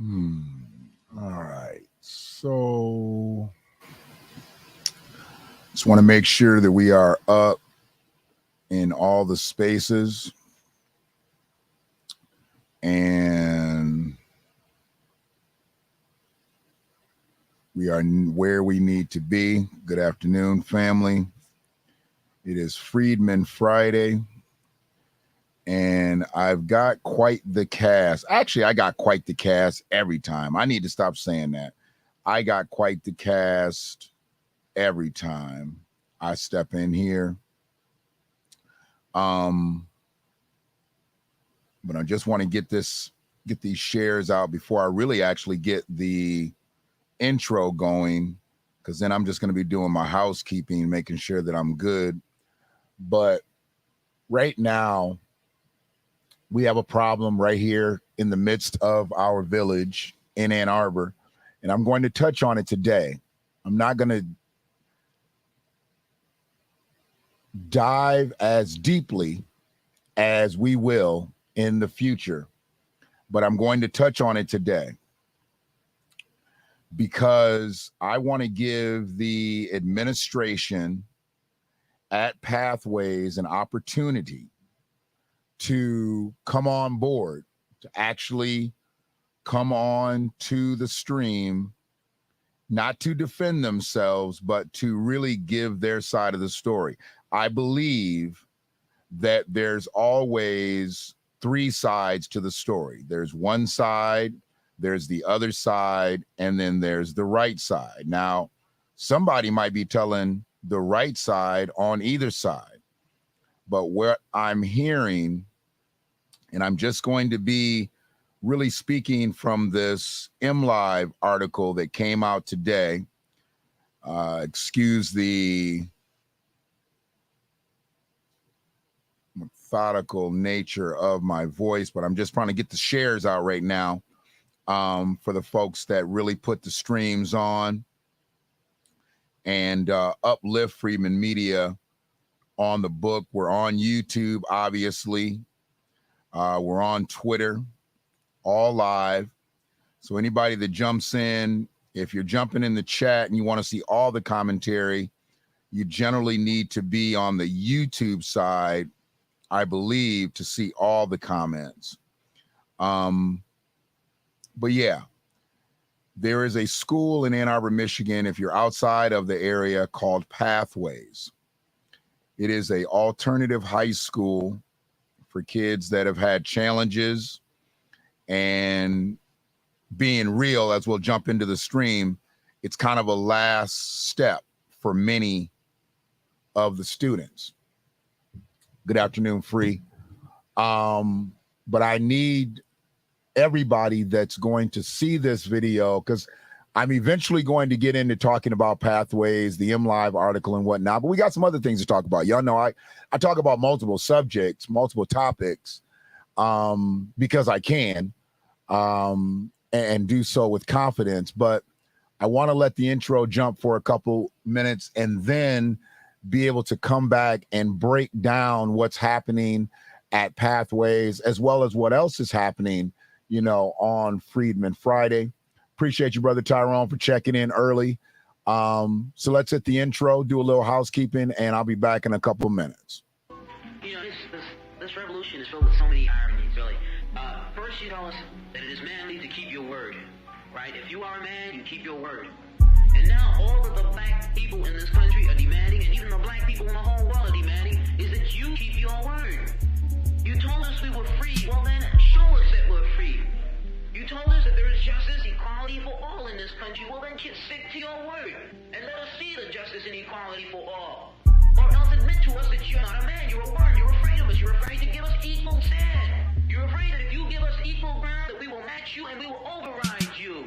All right. So just want to make sure that we are up in all the spaces and we are where we need to be. Good afternoon, family. It is Freedmen Friday. And I've got quite the cast. Actually, I got quite the cast every time. I need to stop saying that. I got quite the cast every time I step in here. But I just want to get these shares out before I really actually get the intro going, because then I'm just going to be doing my housekeeping, making sure that I'm good. But right now, we have a problem right here in the midst of our village in Ann Arbor, and I'm going to touch on it today. I'm not going to dive as deeply as we will in the future, but I'm going to touch on it today because I want to give the administration at Pathways an opportunity to come on board, to actually come on to the stream, not to defend themselves, but to really give their side of the story. I believe that there's always three sides to the story. There's one side, there's the other side, and then there's the right side. Now, somebody might be telling the right side on either side, but what I'm hearing, and I'm just going to be really speaking from this MLive article that came out today. Excuse the methodical nature of my voice, but I'm just trying to get the shares out right now for the folks that really put the streams on and uplift Freedmen Media on the book. We're on YouTube, obviously. We're on Twitter, all live. So anybody that jumps in, if you're jumping in the chat and you want to see all the commentary, you generally need to be on the YouTube side, I believe, to see all the comments. But yeah, there is a school in Ann Arbor, Michigan, if you're outside of the area, called Pathways. It is an alternative high school for kids that have had challenges, and being real, as we'll jump into the stream, it's kind of a last step for many of the students. Good afternoon, Free. But I need everybody that's going to see this video, because I'm eventually going to get into talking about Pathways, the MLive article and whatnot, but we got some other things to talk about. Y'all know I talk about multiple subjects, multiple topics, because I can, and do so with confidence. But I want to let the intro jump for a couple minutes and then be able to come back and break down what's happening at Pathways, as well as what else is happening, on Freedmen Friday. Appreciate you, Brother Tyrone, for checking in early. So let's hit the intro, do a little housekeeping, and I'll be back in a couple of minutes. This revolution is filled with so many ironies, really. First, you tell us that it is manly to keep your word, right? If you are a man, you keep your word. And now all of the black people in this country are demanding, and even the black people in the whole world are demanding, is that you keep your word. You told us we were free. Well, then show us that we're free. You told us that there is justice, equality for all in this country. Well, then stick to your word and let us see the justice and equality for all. Or else admit to us that you're not a man, you're a bird, you're afraid of us, you're afraid to give us equal stand. You're afraid that if you give us equal ground, that we will match you and we will override you.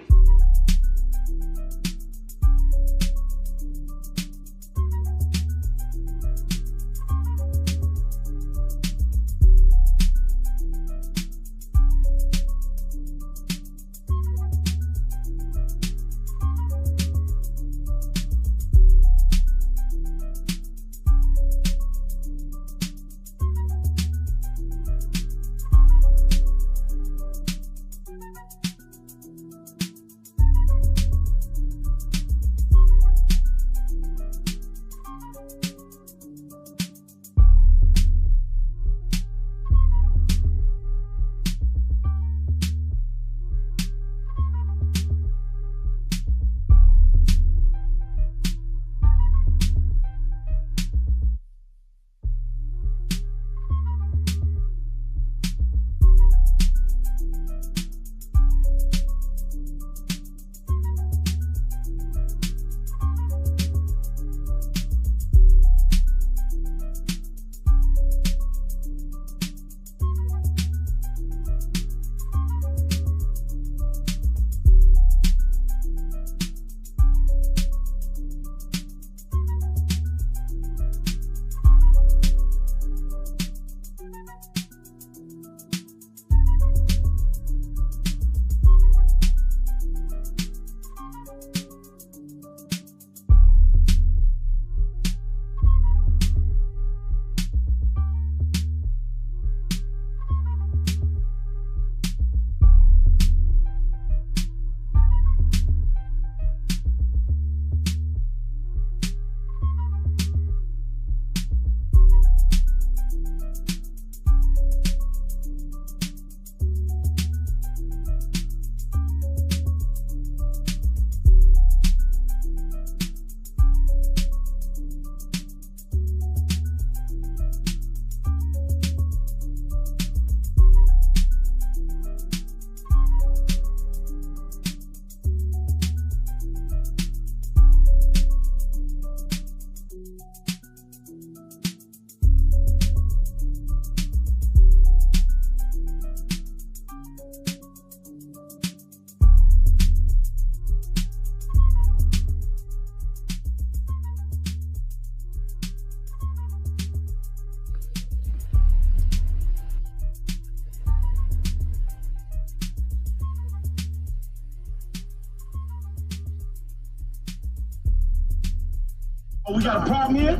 Oh, we got a problem here?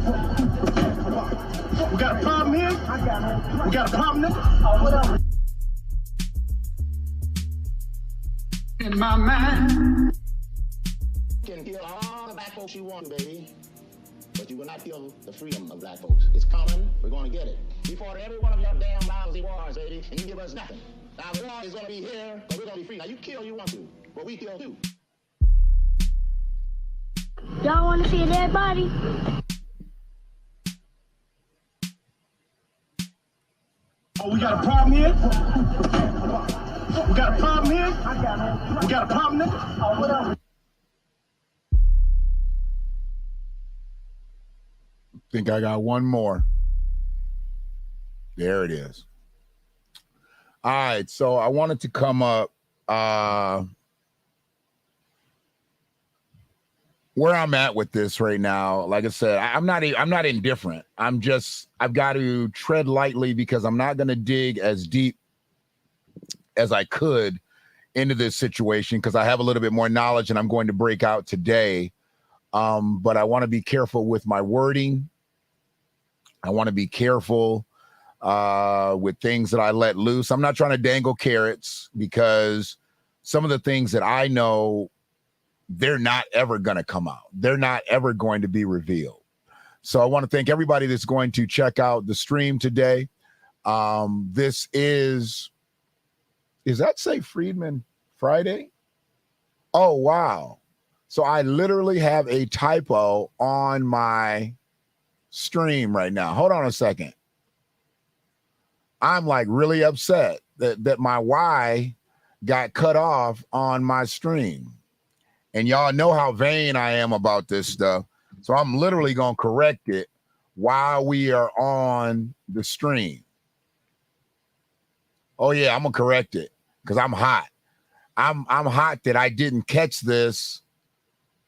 We got a problem here? We got a problem there? In my mind. You can kill all the black folks you want, baby, but you will not kill the freedom of black folks. It's coming. We're going to get it. We fought every one of your damn lousy wars, baby, and you give us nothing. Now the war is going to be here, but we're going to be free. Now you kill you want to, but we kill too. Y'all want to see a dead body? Oh, we got a problem here? We got a problem here? We got a problem there? Oh, whatever. Think I got one more. There it is. All right, so I wanted to come up where I'm at with this right now. Like I said, I'm not indifferent. I've got to tread lightly because I'm not going to dig as deep as I could into this situation because I have a little bit more knowledge and I'm going to break out today. But I want to be careful with my wording. I want to be careful with things that I let loose. I'm not trying to dangle carrots because some of the things that I know, they're not ever going to come out. They're not ever going to be revealed. So I want to thank everybody that's going to check out the stream today. This is that say Freedmen Friday? Oh, wow. So I literally have a typo on my stream right now. Hold on a second. I'm like really upset that my Y got cut off on my stream. And y'all know how vain I am about this stuff. So I'm literally going to correct it while we are on the stream. Oh yeah, I'm going to correct it because I'm hot. I'm hot that I didn't catch this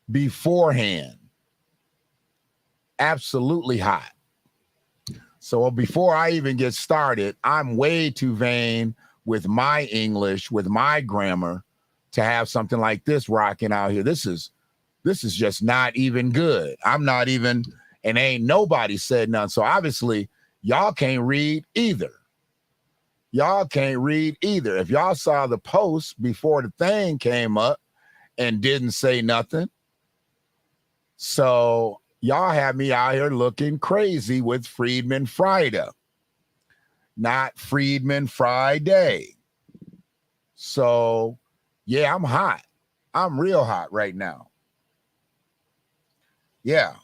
beforehand. Absolutely hot. So before I even get started, I'm way too vain with my English, with my grammar, to have something like this rocking out here. This is just not even good. I'm not even, and ain't nobody said none. So obviously y'all can't read either. Y'all can't read either. If y'all saw the post before the thing came up and didn't say nothing. So y'all have me out here looking crazy with Freedmen Friday, not Freedmen Friday. So yeah, I'm hot. I'm real hot right now. Yeah,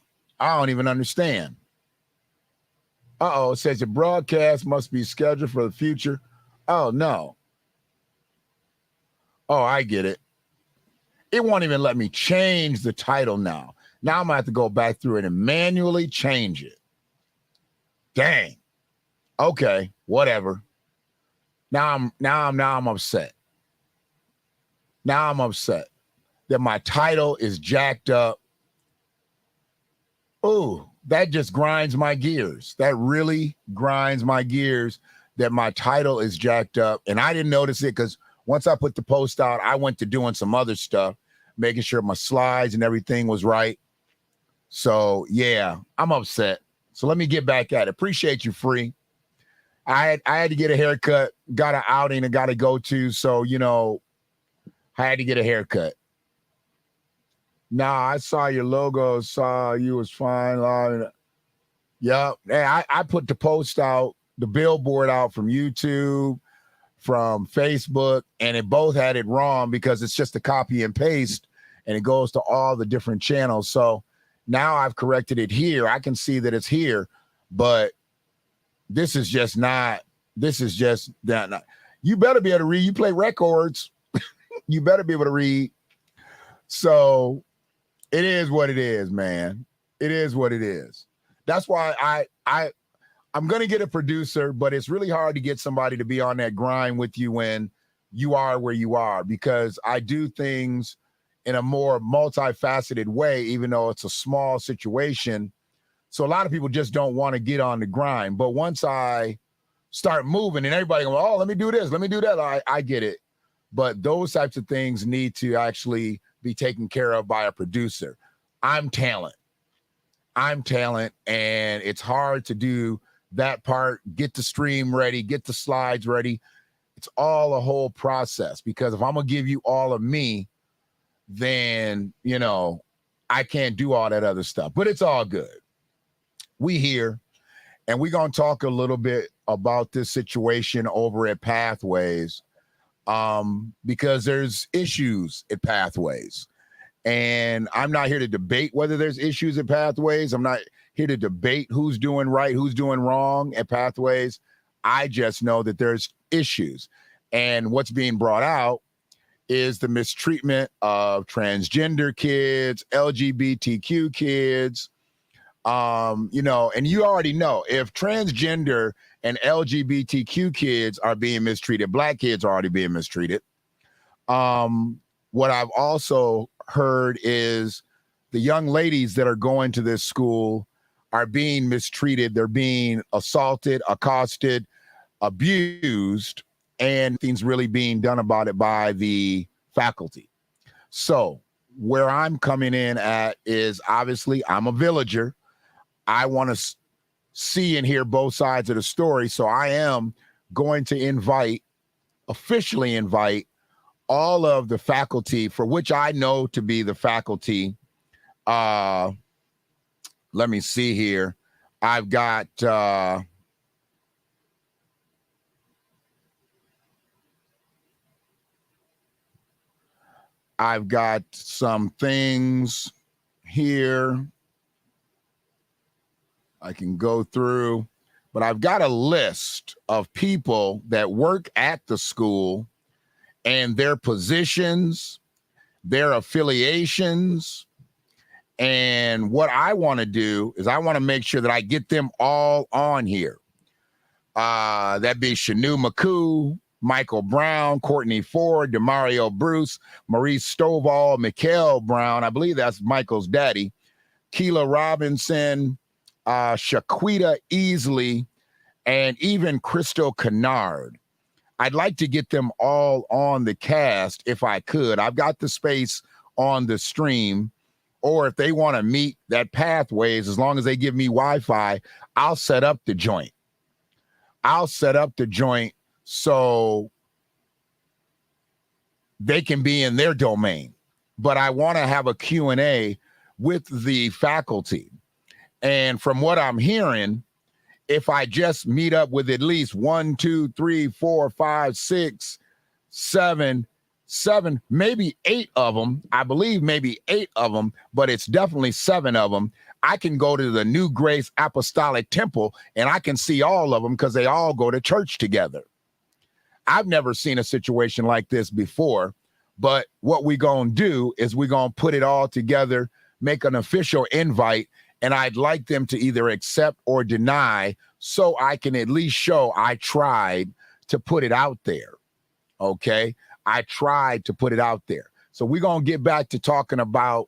I don't even understand. Uh-oh, it says the broadcast must be scheduled for the future. Oh, no. Oh, I get it. It won't even let me change the title now. Now I'm going to have to go back through it and manually change it. Dang. Okay, whatever. Now I'm upset. Now I'm upset that my title is jacked up. Oh, that just grinds my gears. That really grinds my gears that my title is jacked up. And I didn't notice it because once I put the post out, I went to doing some other stuff, making sure my slides and everything was right. So, yeah, I'm upset. So let me get back at it. Appreciate you, Free. I had to get a haircut, got an outing I got to go to. So, you know, I had to get a haircut. Nah, I saw your logo, saw you was fine. Yep. Hey, I put the post out, the billboard out from YouTube, from Facebook, and it both had it wrong because it's just a copy and paste and it goes to all the different channels. So now I've corrected it here. I can see that it's here, but this is just not. You better be able to read. You play records. You better be able to read. So it is what it is, man. It is what it is. That's why I'm going to get a producer, but it's really hard to get somebody to be on that grind with you when you are where you are, because I do things in a more multifaceted way, even though it's a small situation. So a lot of people just don't want to get on the grind. But once I start moving and everybody goes, oh, let me do this, let me do that, I get it. But those types of things need to actually be taken care of by a producer. I'm talent. I'm talent, and it's hard to do that part, get the stream ready, get the slides ready. It's all a whole process, because if I'm going to give you all of me, then, you know, I can't do all that other stuff. But it's all good. We here, and we're going to talk a little bit about this situation over at Pathways, because there's issues at Pathways. And I'm not here to debate whether there's issues at Pathways. I'm not here to debate who's doing right, who's doing wrong at Pathways. I just know that there's issues. And what's being brought out is the mistreatment of transgender kids, LGBTQ kids. You know, and you already know, if transgender and LGBTQ kids are being mistreated, Black kids are already being mistreated. What I've also heard is the young ladies that are going to this school are being mistreated. They're being assaulted, accosted, abused, and things really being done about it by the faculty. So where I'm coming in at is, obviously, I'm a villager. I want to see and hear both sides of the story. So I am going to officially invite all of the faculty, for which I know to be the faculty. Let me see here. I've got some things here I can go through, but I've got a list of people that work at the school and their positions, their affiliations. And what I want to do is I want to make sure that I get them all on here. That'd be Shanu McCoo, Michael Brown, Courtney Ford, Demario Bruce, Maurice Stovall, Mikhail Brown, I believe that's Michael's daddy, Keela Robinson, Shaquita Easley, and even Crystal Kennard. I'd like to get them all on the cast if I could. I've got the space on the stream, or if they want to meet that Pathways, as long as they give me Wi-Fi, I'll set up the joint. So they can be in their domain. But I want to have a Q&A with the faculty. And from what I'm hearing, if I just meet up with at least 1, 2, 3, 4, 5, 6, 7, maybe 8 of them, I believe maybe 8 of them, but it's definitely 7 of them, I can go to the New Grace Apostolic Temple and I can see all of them because they all go to church together. I've never seen a situation like this before, but what we're going to do is we're going to put it all together, make an official invite, and I'd like them to either accept or deny so I can at least show I tried to put it out there, okay? I tried to put it out there. So we're going to get back to talking about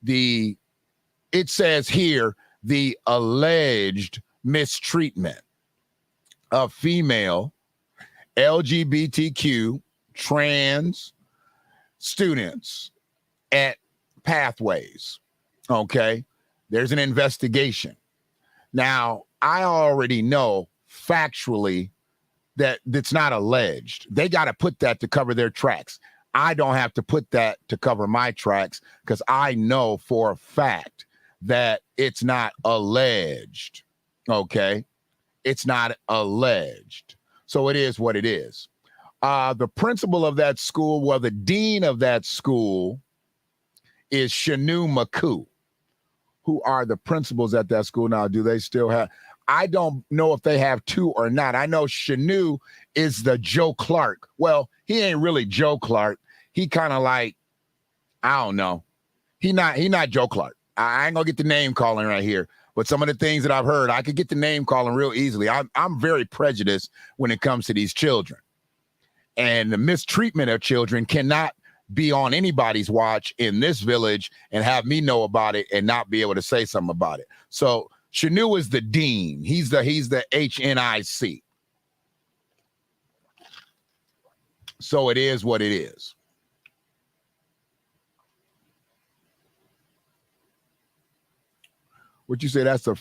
it says here, the alleged mistreatment of female LGBTQ trans students at Pathways, okay? There's an investigation. Now, I already know factually that it's not alleged. They got to put that to cover their tracks. I don't have to put that to cover my tracks because I know for a fact that it's not alleged, okay? It's not alleged. So it is what it is. The principal of that school, well, the dean of that school is Shanu McCoo. Who are the principals at that school now? Do they still have? I don't know if they have 2 or not. I know Shanu is the Joe Clark. Well, he ain't really Joe Clark. He kind of like, I don't know. He not Joe Clark. I ain't gonna get the name calling right here. But some of the things that I've heard, I could get the name calling real easily. I'm very prejudiced when it comes to these children. And the mistreatment of children cannot be on anybody's watch in this village and have me know about it and not be able to say something about it. So Shanu is the dean. He's the HNIC. So it is what it is. What you say? That's a.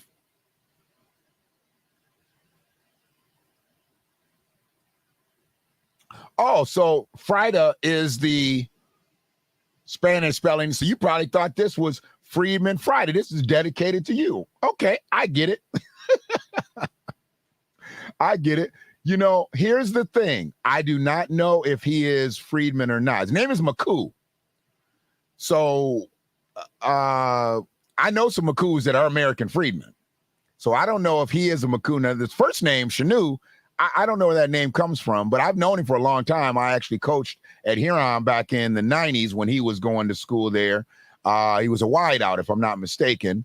Oh, so Frida is the Spanish spelling. So you probably thought this was Freedmen Friday. This is dedicated to you. Okay, I get it. I get it. You know, here's the thing. I do not know if he is Freedman or not. His name is Maku. So I know some Makus that are American freedmen. So I don't know if he is a Maku. Now, his first name, Shanu, I don't know where that name comes from, but I've known him for a long time. I actually coached at Huron back in the 90s when he was going to school there. He was a wideout, if I'm not mistaken.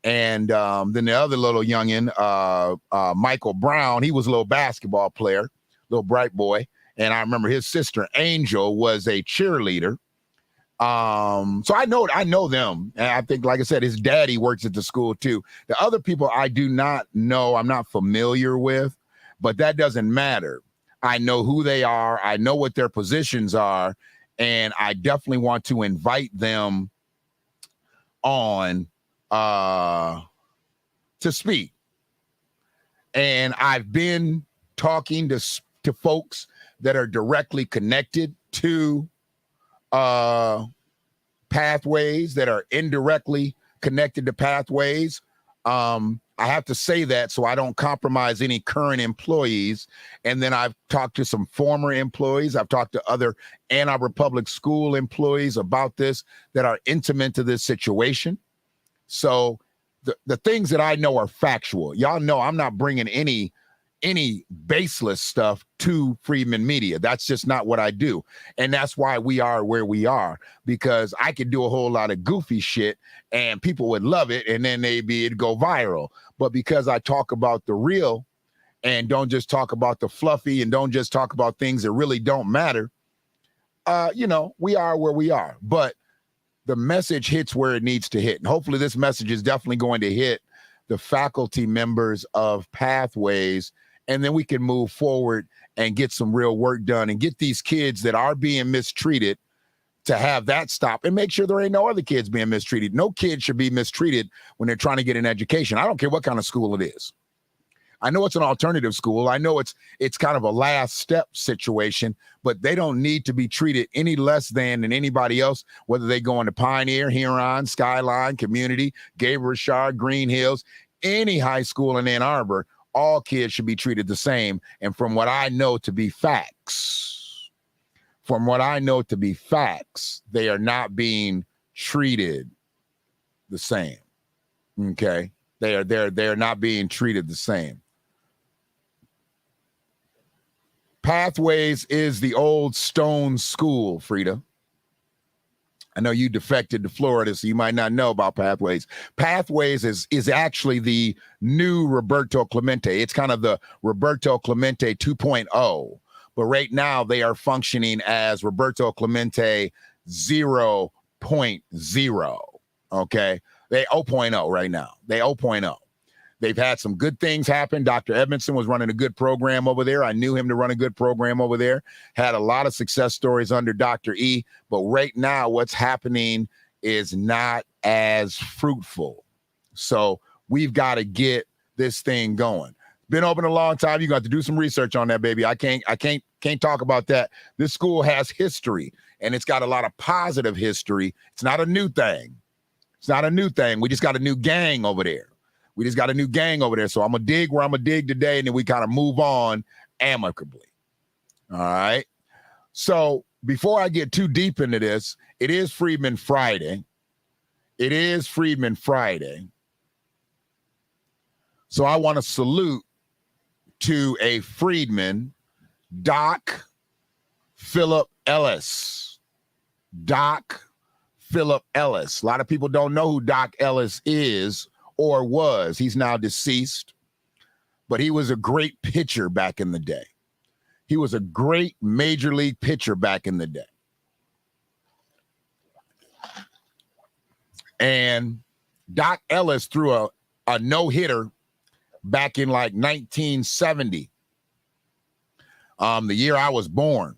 And then the other little youngin, Michael Brown, he was a little basketball player, little bright boy. And I remember his sister, Angel, was a cheerleader. So I know them. And I think, like I said, his daddy works at the school too. The other people I do not know, I'm not familiar with, but that doesn't matter. I know who they are. I know what their positions are. And I definitely want to invite them on to speak. And I've been talking to folks that are directly connected to pathways, that are indirectly connected to pathways. I have to say that so I don't compromise any current employees. And then I've talked to some former employees. I've talked to other Ann Arbor Public School employees about this that are intimate to this situation. So the things that I know are factual. Y'all know I'm not bringing any baseless stuff to Freedmen Media. That's just not what I do. And that's why we are where we are, because I could do a whole lot of goofy shit and people would love it and then it'd go viral. But because I talk about the real and don't just talk about the fluffy and don't just talk about things that really don't matter, we are where we are. But the message hits where it needs to hit. And hopefully this message is definitely going to hit the faculty members of Pathways, and then we can move forward and get some real work done and get these kids that are being mistreated to have that stop and make sure there ain't no other kids being mistreated. No kid should be mistreated when they're trying to get an education. I don't care what kind of school it is. I know it's an alternative school. I know it's kind of a last step situation, but they don't need to be treated any less than anybody else, whether they go into Pioneer, Huron, Skyline, Community, Gabriel Richard, Green Hills, any high school in Ann Arbor. All kids should be treated the same. And from what I know to be facts, they are not being treated the same. Okay? They're not being treated the same. Pathways is the old Stone School, Frida. I know you defected to Florida, so you might not know about Pathways. Pathways is actually the new Roberto Clemente. It's kind of the Roberto Clemente 2.0. But right now they are functioning as Roberto Clemente 0.0. Okay? They 0.0 right now. They 0.0. They've had some good things happen. Dr. Edmondson was running a good program over there. I knew him to run a good program over there. Had a lot of success stories under Dr. E. But right now, what's happening is not as fruitful. So we've got to get this thing going. Been open a long time. You got to do some research on that, baby. I can't talk about that. This school has history, and it's got a lot of positive history. It's not a new thing. We just got a new gang over there. So I'm going to dig where I'm going to dig today, and then we kind of move on amicably. All right. So before I get too deep into this, it is Freedmen Friday. So I want to salute to a freedman, Doc Philip Ellis. Doc Philip Ellis. A lot of people don't know who Doc Ellis is or was. He's now deceased, but he was a great pitcher back in the day. He was a great major league pitcher back in the day. And Doc Ellis threw a no-hitter back in like 1970, the year I was born.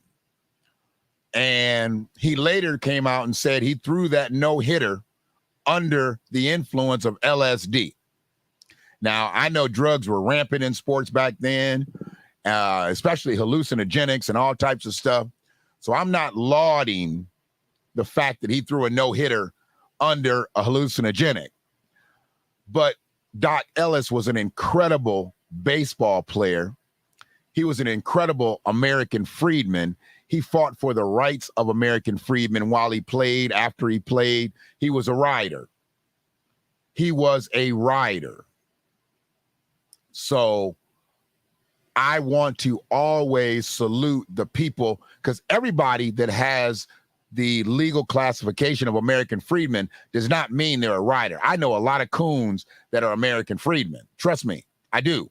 And he later came out and said he threw that no-hitter under the influence of LSD. Now, I know drugs were rampant in sports back then, especially hallucinogenics and all types of stuff. So I'm not lauding the fact that he threw a no-hitter under a hallucinogenic. But Doc Ellis was an incredible baseball player. He was an incredible American freedman. He fought for the rights of American freedmen while he played, after he played. He was a rider. He was a rider. So I want to always salute the people, because everybody that has the legal classification of American freedmen does not mean they're a rider. I know a lot of coons that are American freedmen. Trust me, I do.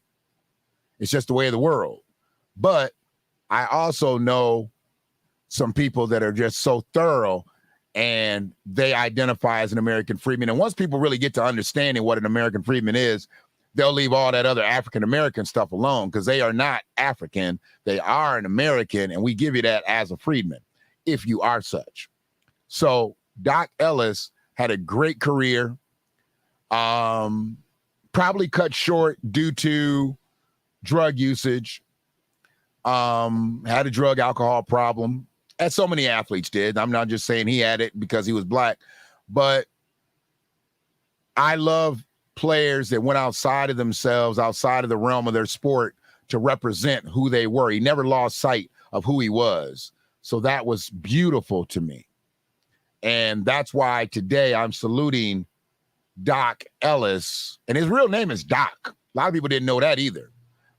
It's just the way of the world. But I also know some people that are just so thorough and they identify as an American freedman. And once people really get to understanding what an American freedman is, they'll leave all that other African-American stuff alone, because they are not African. They are an American, and we give you that as a freedman, if you are such. So Doc Ellis had a great career, probably cut short due to drug usage, had a drug alcohol problem, as so many athletes did. I'm not just saying he had it because he was black, but I love players that went outside of themselves, outside of the realm of their sport, to represent who they were. He never lost sight of who he was. So that was beautiful to me. And that's why today I'm saluting Doc Ellis. And his real name is Doc. A lot of people didn't know that either.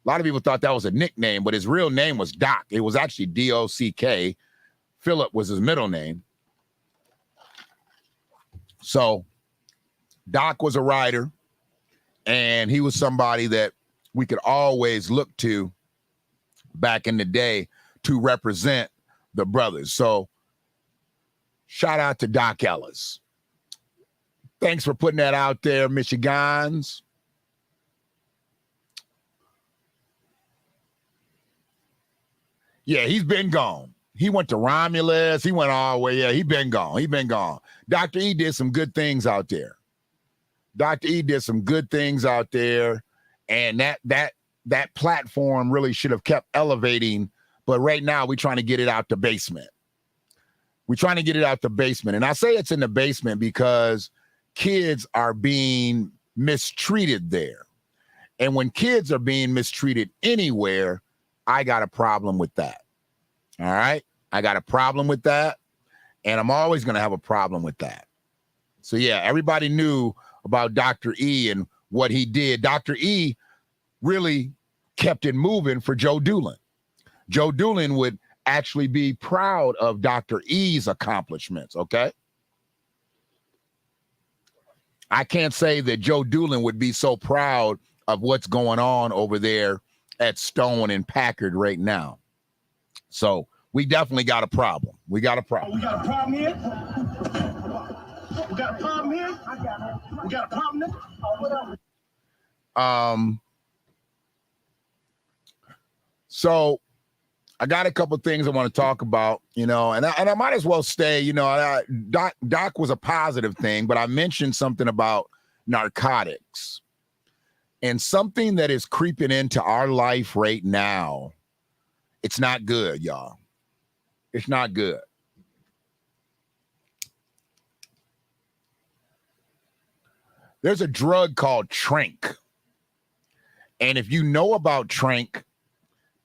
A lot of people thought that was a nickname, but his real name was Doc. It was actually D-O-C-K. Philip was his middle name. So Doc was a writer, and he was somebody that we could always look to back in the day to represent the brothers. So shout out to Doc Ellis. Thanks for putting that out there, Michigans. Yeah, he's been gone. He went to Romulus. He went all the way. Yeah, he's been gone. He's been gone. Dr. E did some good things out there. Dr. E did some good things out there. And that platform really should have kept elevating. But right now, we're trying to get it out the basement. We're trying to get it out the basement. And I say it's in the basement because kids are being mistreated there. And when kids are being mistreated anywhere, I got a problem with that. All right? I got a problem with that. And I'm always going to have a problem with that. So, yeah, everybody knew about Dr. E and what he did. Dr. E really kept it moving for Joe Doolin. Joe Doolin would actually be proud of Dr. E's accomplishments, okay? I can't say that Joe Doolin would be so proud of what's going on over there at Stone and Packard right now. So we definitely got a problem. We got a problem. We got a problem here. We got a problem here. We got a problem there. So I got a couple things I want to talk about, and I might as well stay, Doc was a positive thing, but I mentioned something about narcotics. And something that is creeping into our life right now, it's not good, y'all. It's not good. There's a drug called Tranq. And if you know about Tranq,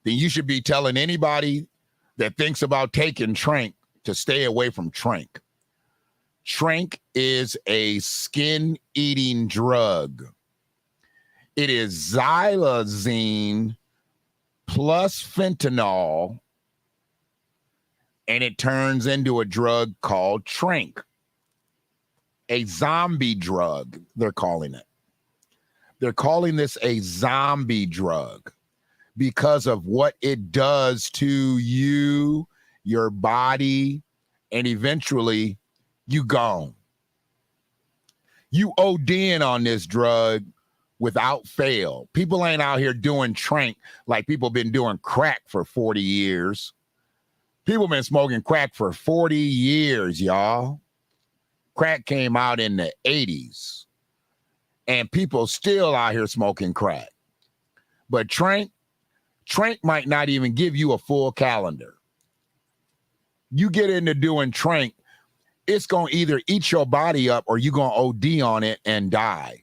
then you should be telling anybody that thinks about taking Tranq to stay away from Tranq. Tranq is a skin-eating drug. It is Xylazine plus fentanyl, and it turns into a drug called Tranq. A zombie drug, they're calling it. They're calling this a zombie drug because of what it does to you, your body, and eventually you gone. You ODing on this drug without fail. People ain't out here doing Tranq like people been doing crack for 40 years. People been smoking crack for 40 years, y'all. Crack came out in the 80s. and people still out here smoking crack. But Tranq might not even give you a full calendar. You get into doing Tranq, it's going to either eat your body up or you're going to OD on it and die.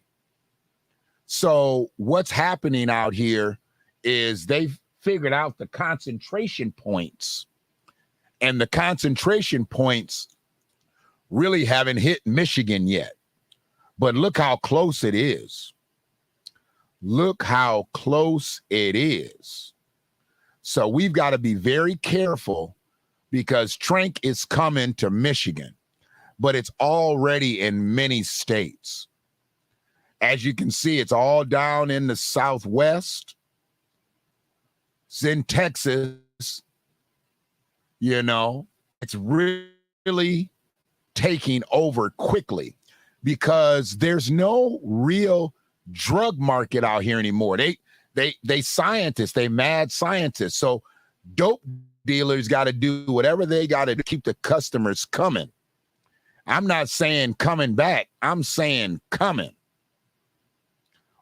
So what's happening out here is they've figured out the concentration points, and the concentration points really haven't hit Michigan yet. But look how close it is. Look how close it is. So we've got to be very careful because Tranq is coming to Michigan, but it's already in many states. As you can see, it's all down in the Southwest. It's in Texas. You know, it's really taking over quickly because there's no real drug market out here anymore. They scientists, they mad scientists. So dope dealers got to do whatever they got to do to keep the customers coming. I'm not saying coming back. I'm saying coming.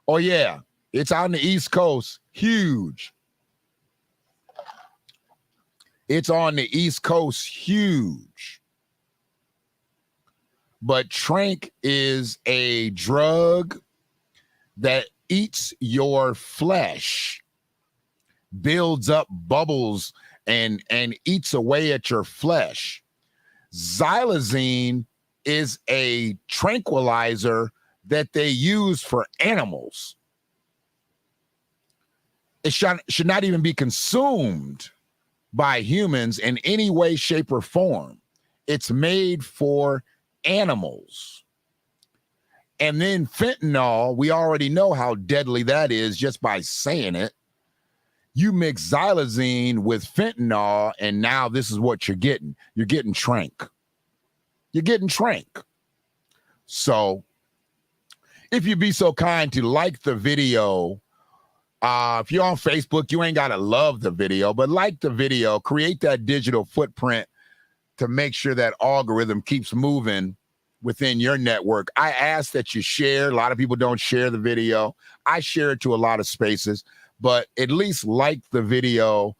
Oh, yeah. It's out on the East Coast. Huge. It's on the East Coast. Huge. But Tranq is a drug that eats your flesh, builds up bubbles, and eats away at your flesh. Xylazine is a tranquilizer that they use for animals. It should not even be consumed by humans in any way, shape, or form. It's made for animals. And then fentanyl, we already know how deadly that is just by saying it. You mix xylazine with fentanyl, and now this is what you're getting. You're getting Tranq. You're getting Tranq. So if you'd be so kind to like the video, if you're on Facebook, you ain't got to love the video, but like the video, create that digital footprint to make sure that algorithm keeps moving within your network. I ask that you share. A lot of people don't share the video. I share it to a lot of spaces, but at least like the video.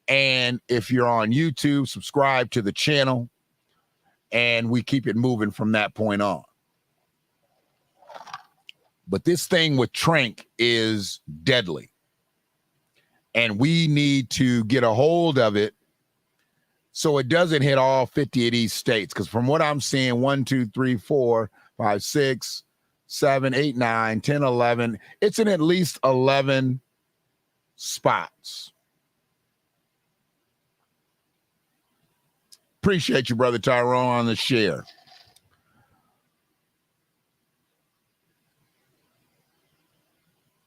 And if you're on YouTube, subscribe to the channel, and we keep it moving from that point on. But this thing with Tranq is deadly, and we need to get a hold of it so it doesn't hit all 50 of these states. Because from what I'm seeing, 1, 2, 3, 4, 5, 6, 7, 8, 9, 10, 11. It's in at least 11 spots. Appreciate you, Brother Tyrone, on the share.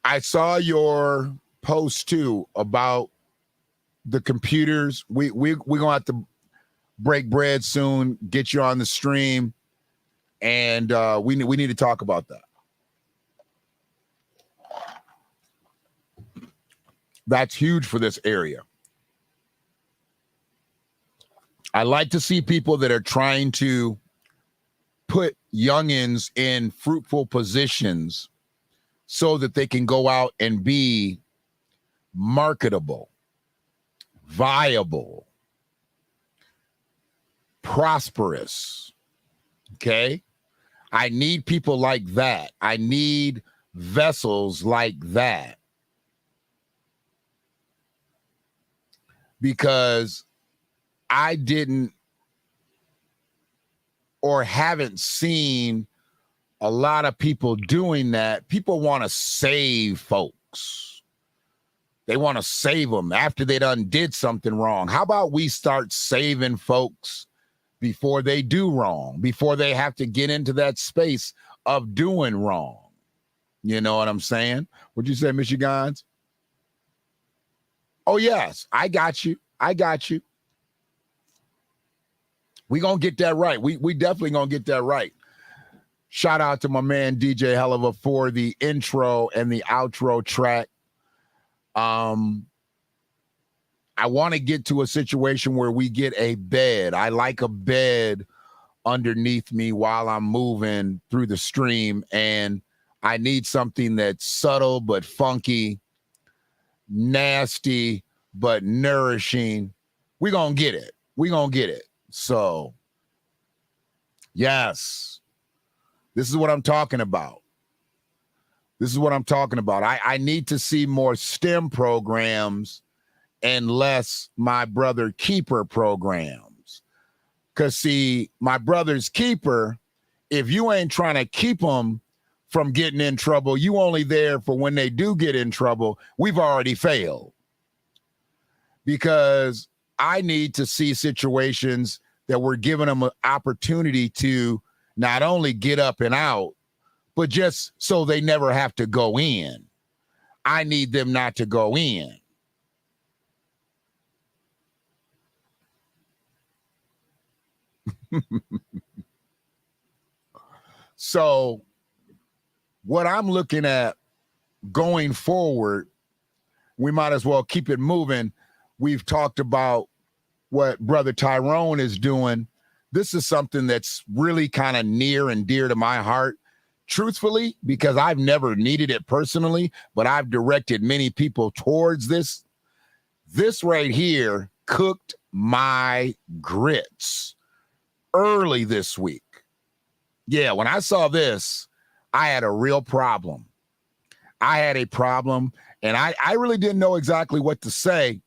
I saw your post too about the computers. We're gonna have to break bread soon, get you on the stream, and we need to talk about that. That's huge for this area. I like to see people that are trying to put youngins in fruitful positions so that they can go out and be marketable, viable, prosperous. Okay? I need people like that. I need vessels like that. Because I didn't or haven't seen a lot of people doing that. People want to save folks. They want to save them after they done did something wrong. How about we start saving folks before they do wrong, before they have to get into that space of doing wrong? You know what I'm saying? What'd you say, Michigans? Oh, yes, I got you. I got you. We gonna get that right. We definitely gonna get that right. Shout out to my man DJ Helliva for the intro and the outro track. I want to get to a situation where we get a bed. I like a bed underneath me while I'm moving through the stream, and I need something that's subtle but funky, nasty but nourishing. We're going to get it. We're going to get it. So, yes, this is what I'm talking about. This is what I'm talking about. I need to see more STEM programs and less my brother keeper programs. Because, see, my brother's keeper, if you ain't trying to keep them from getting in trouble, you only there for when they do get in trouble. We've already failed. Because I need to see situations that we're giving them an opportunity to not only get up and out, but just so they never have to go in. I need them not to go in. So what I'm looking at going forward, we might as well keep it moving. We've talked about what Brother Tyrone is doing. This is something that's really kind of near and dear to my heart, truthfully, because I've never needed it personally, but I've directed many people towards this. This right here cooked my grits early this week. Yeah, when I saw this, I had a real problem. I had a problem, and I really didn't know exactly what to say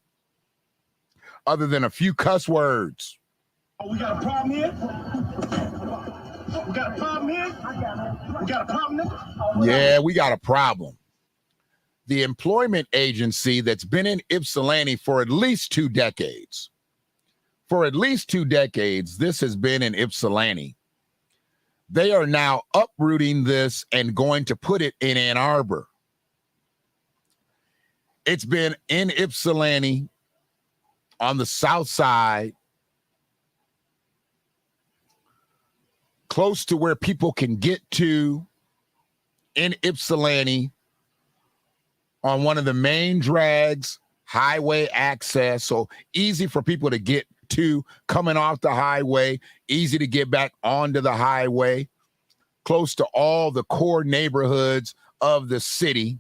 other than a few cuss words. Oh, we got a problem here? We got a problem here? We got a problem, nigga? Yeah, we got a problem. The employment agency that's been in Ypsilanti for at least 2 decades. For at least 2 decades, this has been in Ypsilanti. They are now uprooting this and going to put it in Ann Arbor. It's been in Ypsilanti on the south side, close to where people can get to in Ypsilanti, on one of the main drags, highway access, so easy for people to get to coming off the highway, easy to get back onto the highway, close to all the core neighborhoods of the city.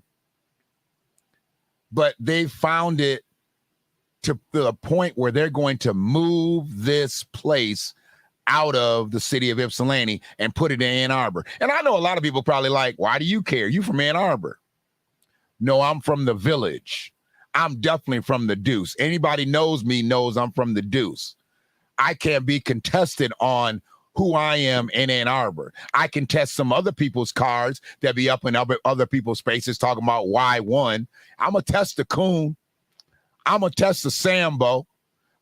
But they found it to the point where they're going to move this place out of the city of Ypsilanti and put it in Ann Arbor. And I know a lot of people probably like, why do you care? You from Ann Arbor? No, I'm from the village. I'm definitely from the Deuce. Anybody knows me knows I'm from the Deuce. I can't be contested on who I am in Ann Arbor. I can test some other people's cars that be up in other people's spaces talking about Y1. I'm going to test the Coon. I'm going to test the Sambo.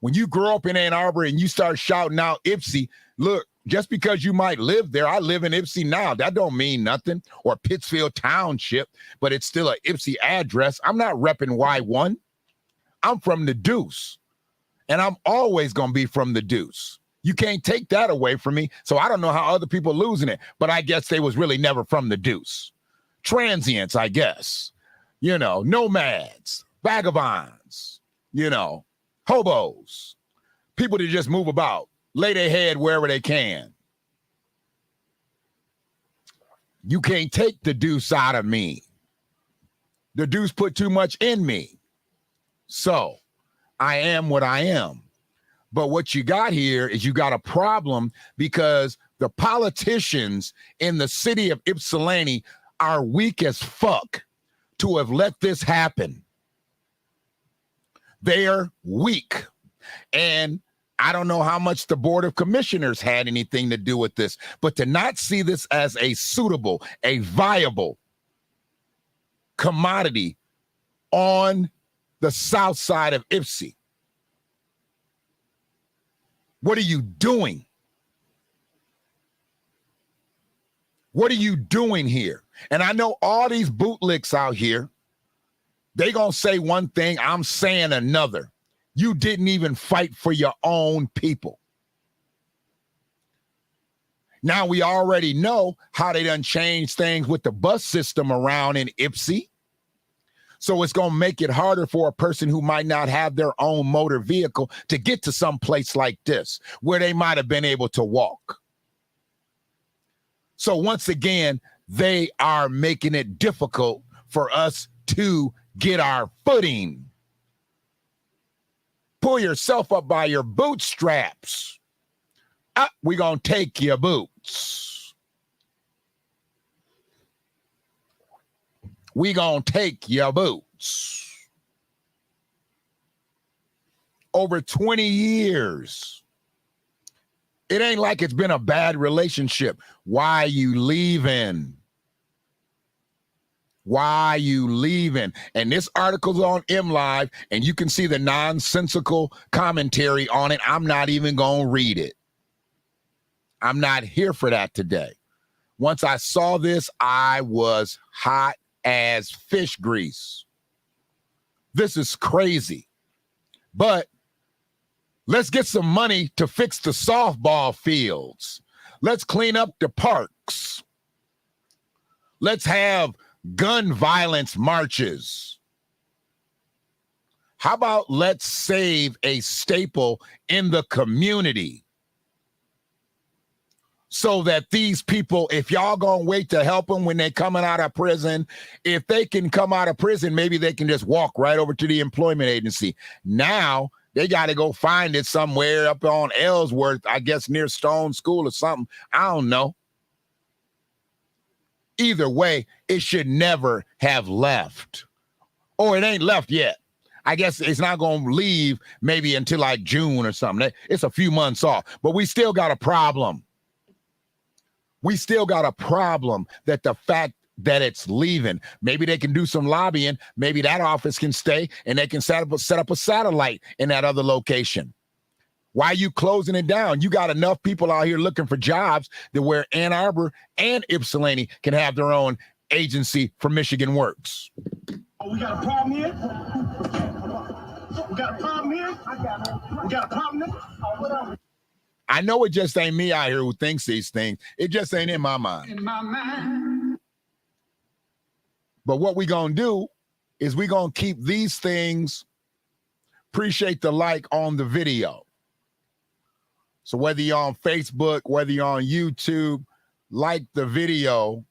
When you grow up in Ann Arbor and you start shouting out Ypsi, look, just because you might live there, I live in Ypsi now. That don't mean nothing. Or Pittsfield Township, but it's still a Ypsi address. I'm not repping Y1. I'm from the Deuce. And I'm always going to be from the Deuce. You can't take that away from me. So I don't know how other people losing it, but I guess they was really never from the Deuce. Transients, I guess. You know, nomads, vagabonds, you know, hobos, people that just move about, lay their head wherever they can. You can't take the Deuce out of me. The Deuce put too much in me. So I am what I am. But what you got here is you got a problem because the politicians in the city of Ypsilanti are weak as fuck to have let this happen. They are weak. And I don't know how much the Board of Commissioners had anything to do with this, but to not see this as a suitable, a viable commodity on the south side of Ypsi. What are you doing? What are you doing here? And I know all these bootlicks out here, they gonna say one thing, I'm saying another. You didn't even fight for your own people. Now we already know how they done changed things with the bus system around in Ypsi. So it's going to make it harder for a person who might not have their own motor vehicle to get to some place like this, where they might have been able to walk. So once again, they are making it difficult for us to get our footing. Pull yourself up by your bootstraps. We're going to take your boots. We're going to take your boots. Over 20 years. It ain't like it's been a bad relationship. Why you leaving? Why you leaving? And this article's on MLive, and you can see the nonsensical commentary on it. I'm not even going to read it. I'm not here for that today. Once I saw this, I was hot as fish grease. This is crazy. But let's get some money to fix the softball fields. Let's clean up the parks. Let's have gun violence marches. How about let's save a staple in the community so that these people, if y'all gonna wait to help them when they coming out of prison, if they can come out of prison, maybe they can just walk right over to the employment agency. Now they got to go find it somewhere up on Ellsworth, I guess near Stone School or something. I don't know. Either way, it should never have left. Or it ain't left yet. I guess it's not going to leave maybe until like June or something. It's a few months off. But we still got a problem. We still got a problem that the fact that it's leaving. Maybe they can do some lobbying. Maybe that office can stay and they can set up a satellite in that other location. Why are you closing it down? You got enough people out here looking for jobs that where Ann Arbor and Ypsilanti can have their own agency for Michigan Works. Oh, we got a problem here? We got a problem here? We got a problem here? I know it just ain't me out here who thinks these things. It just ain't in my mind. In my mind. But what we gonna do is we gonna keep these things. Appreciate the like on the video. So whether you're on Facebook, whether you're on YouTube, like the video.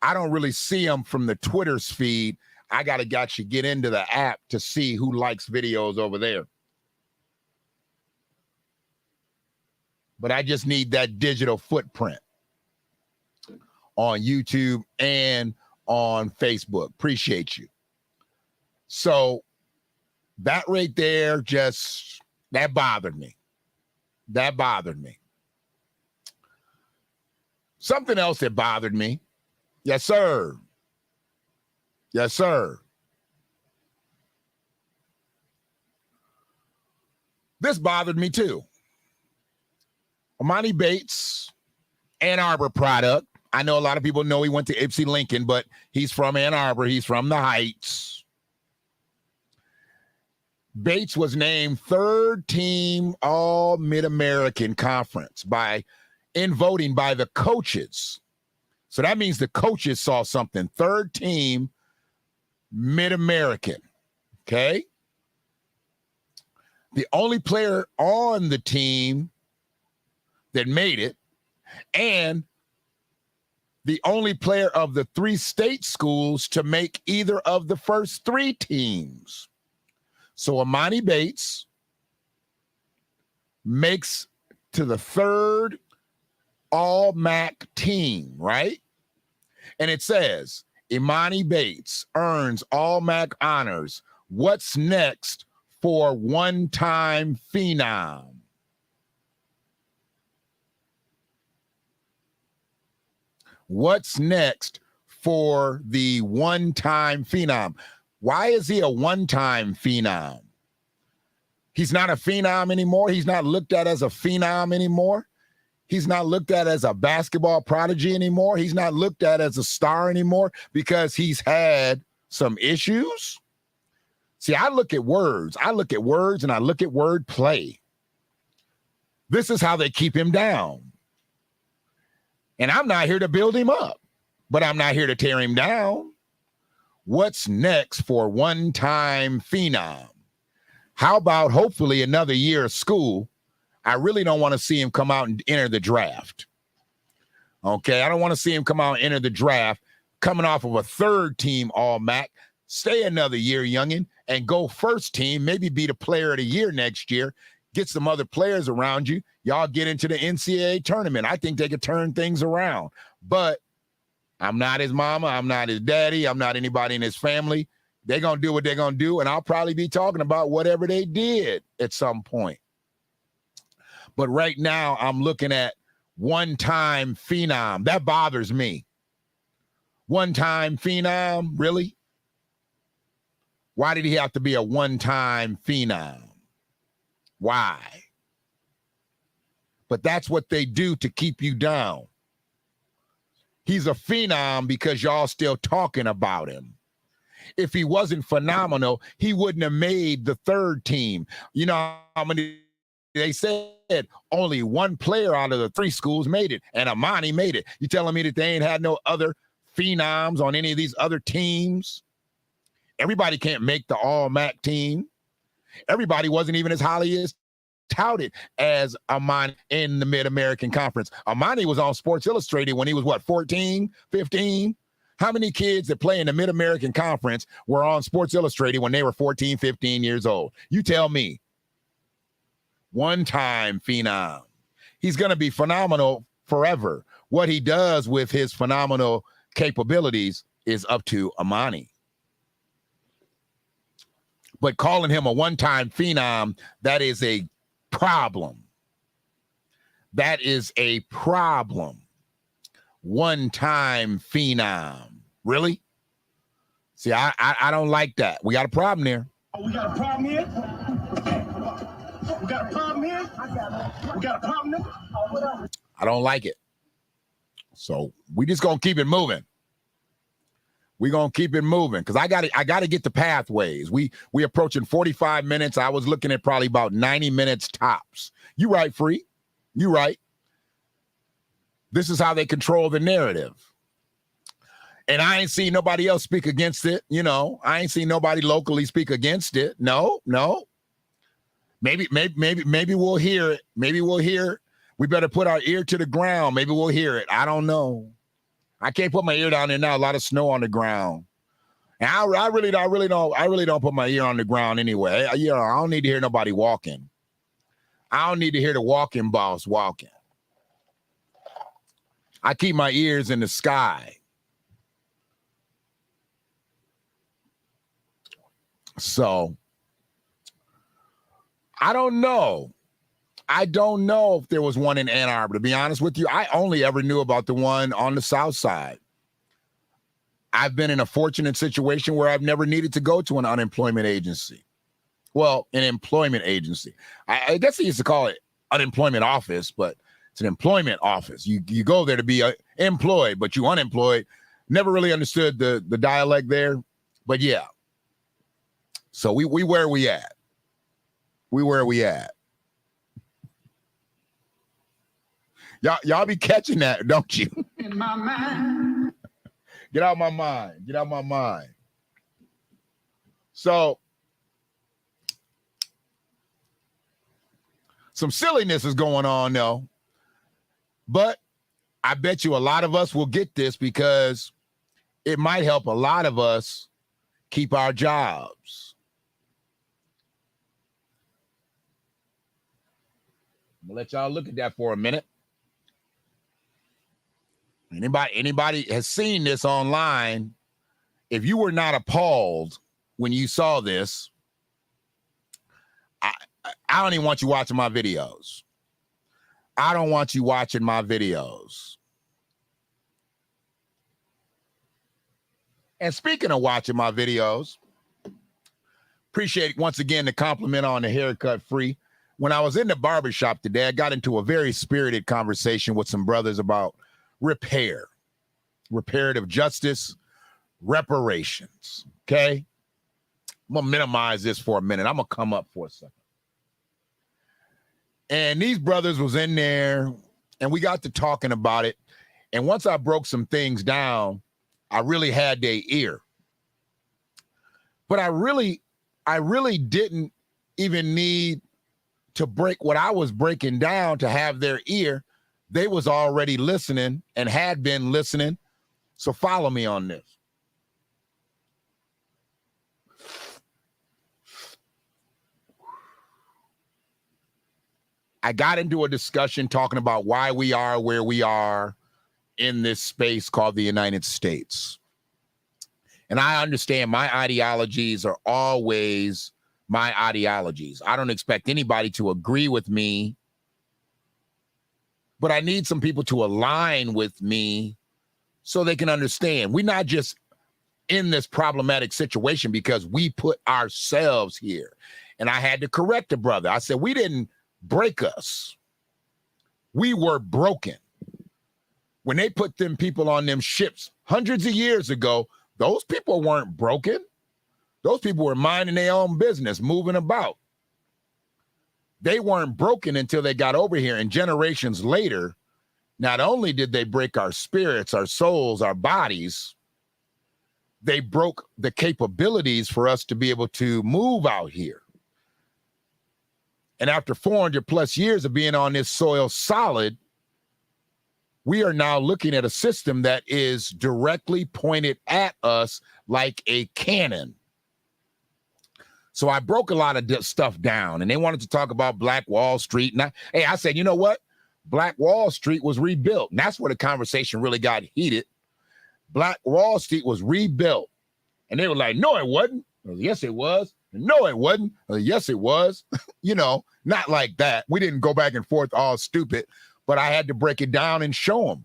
I don't really see them from the Twitter's feed. I got you get into the app to see who likes videos over there. But I just need that digital footprint on YouTube and on Facebook. Appreciate you. So that right there, that bothered me. That bothered me. Something else that bothered me. Yes, sir. Yes, sir. This bothered me too. EMONI Bates, Ann Arbor product. I know a lot of people know he went to Ypsi Lincoln, but he's from Ann Arbor. He's from the Heights. Bates was named third team All Mid-American Conference in voting by the coaches. So that means the coaches saw something. Third team Mid-American. Okay. The only player on the team that made it, and the only player of the 3 state schools to make either of the first 3 teams. So EMONI Bates makes to the 3rd All-MAC team, right? And it says, EMONI Bates earns All-MAC honors. What's next for one-time phenom? What's next for the one-time phenom? Why is he a one-time phenom? He's not a phenom anymore. He's not looked at as a phenom anymore. He's not looked at as a basketball prodigy anymore. He's not looked at as a star anymore because he's had some issues. See, I look at words. I look at words and I look at word play. This is how they keep him down. And I'm not here to build him up, but I'm not here to tear him down. What's next for one-time phenom? How about hopefully another year of school? I really don't want to see him come out and enter the draft. Okay, I don't want to see him come out and enter the draft coming off of a third team All-MAC. Stay another year, youngin, and go first team, maybe be the player of the year next year. Get some other players around you. Y'all get into the NCAA tournament. I think they could turn things around. But I'm not his mama. I'm not his daddy. I'm not anybody in his family. They're going to do what they're going to do, and I'll probably be talking about whatever they did at some point. But right now, I'm looking at one-time phenom. That bothers me. One-time phenom, really? Why did he have to be a one-time phenom? Why? But that's what they do to keep you down. He's a phenom because y'all still talking about him. If he wasn't phenomenal, he wouldn't have made the third team. You know how many they said only one player out of the three schools made it, and EMONI made it. You telling me that they ain't had no other phenoms on any of these other teams? Everybody can't make the All-MAC team. Everybody wasn't even as highly as touted as EMONI in the Mid-American Conference. EMONI was on Sports Illustrated when he was, what, 14, 15? How many kids that play in the Mid-American Conference were on Sports Illustrated when they were 14, 15 years old? You tell me. One-time phenom. He's going to be phenomenal forever. What he does with his phenomenal capabilities is up to EMONI. But calling him a one-time phenom, that is a problem. That is a problem. One-time phenom. Really? See, I don't like that. We got a problem there. Oh, we got a problem here? We got a problem here? We got a problem there? I don't like it. So we just gonna keep it moving. We're gonna keep it moving because I gotta get the pathways. We approaching 45 minutes. I was looking at probably about 90 minutes tops. You right, Free. You right. This is how they control the narrative. And I ain't seen nobody else speak against it. You know, I ain't seen nobody locally speak against it. No. Maybe we'll hear it. Maybe we'll hear it. We better put our ear to the ground. Maybe we'll hear it. I don't know. I can't put my ear down there now. A lot of snow on the ground. And I really don't put my ear on the ground anyway. I don't need to hear nobody walking. I don't need to hear the walking boss walking. I keep my ears in the sky. So I don't know. I don't know if there was one in Ann Arbor. To be honest with you, I only ever knew about the one on the south side. I've been in a fortunate situation where I've never needed to go to an unemployment agency. Well, an employment agency. I guess they used to call it unemployment office, but it's an employment office. You go there to be employed, but you unemployed. Never really understood the dialect there, but yeah. So we where we at? We where we at? Y'all be catching that, don't you? In my mind. Get out my mind. Get out my mind. So some silliness is going on though. But I bet you a lot of us will get this because it might help a lot of us keep our jobs. I'm gonna let y'all look at that for a minute. Anybody has seen this online? If you were not appalled when you saw this, I don't even want you watching my videos. I don't want you watching my videos. And speaking of watching my videos, appreciate once again the compliment on the haircut, Free. When I was in the barbershop today, I got into a very spirited conversation with some brothers about reparative justice, reparations. Okay. I'm going to minimize this for a minute. I'm going to come up for a second. And these brothers was in there and we got to talking about it. And once I broke some things down, I really had their ear. But I really didn't even need to break what I was breaking down to have their ear, They was already listening and had been listening. So follow me on this. I got into a discussion talking about why we are where we are in this space called the United States. And I understand my ideologies are always my ideologies. I don't expect anybody to agree with me, but I need some people to align with me so they can understand. We're not just in this problematic situation because we put ourselves here. And I had to correct the brother. I said, we didn't break us. We were broken. When they put them people on them ships hundreds of years ago, those people weren't broken. Those people were minding their own business, moving about. They weren't broken until they got over here. And generations later, not only did they break our spirits, our souls, our bodies, they broke the capabilities for us to be able to move out here. And after 400 plus years of being on this soil solid, we are now looking at a system that is directly pointed at us like a cannon. So I broke a lot of stuff down, and they wanted to talk about Black Wall Street. And I said, you know what? Black Wall Street was rebuilt. And that's where the conversation really got heated. Black Wall Street was rebuilt. And they were like, no, it wasn't. Yes, it was. No, it wasn't. Yes, it was. You know, not like that. We didn't go back and forth all stupid, but I had to break it down and show them.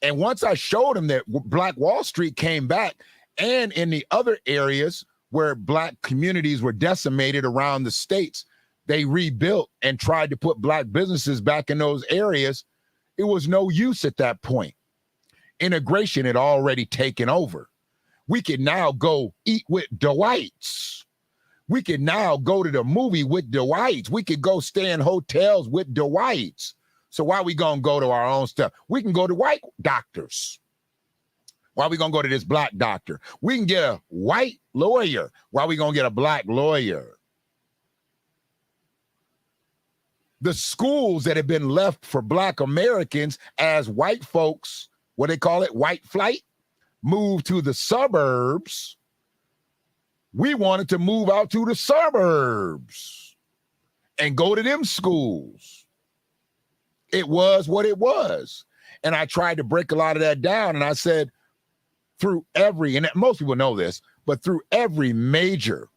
And once I showed them that Black Wall Street came back, and in the other areas where Black communities were decimated around the states, they rebuilt and tried to put Black businesses back in those areas. It was no use at that point. Integration had already taken over. We can now go eat with Dwights. We can now go to the movie with Dwights. We could go stay in hotels with Dwights. So why are we going to go to our own stuff? We can go to white doctors. Why are we going to go to this Black doctor? We can get a white lawyer. Why are we going to get a Black lawyer? The schools that have been left for Black Americans as white folks, what they call it, white flight, move to the suburbs. We wanted to move out to the suburbs and go to them schools. It was what it was. And I tried to break a lot of that down. And I said, through every, and most people know this, but through every major,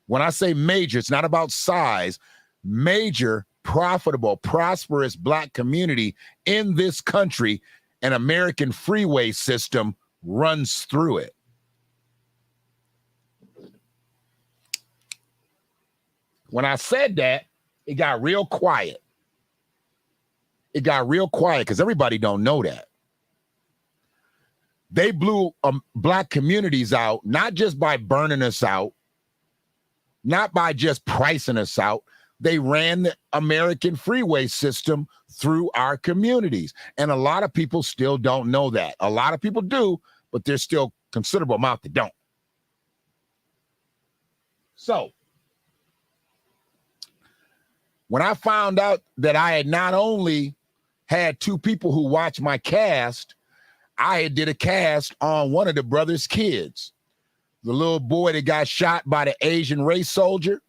when I say major, it's not about size, major, profitable, prosperous Black community in this country, an American freeway system runs through it. When I said that, it got real quiet. It got real quiet because everybody don't know that. They blew Black communities out, not just by burning us out, not by just pricing us out. They ran the American freeway system through our communities. And a lot of people still don't know that. A lot of people do, but there's still considerable amount that don't. So when I found out that I had not only had two people who watched my cast, I had did a cast on one of the brother's kids, the little boy that got shot by the Asian race soldier.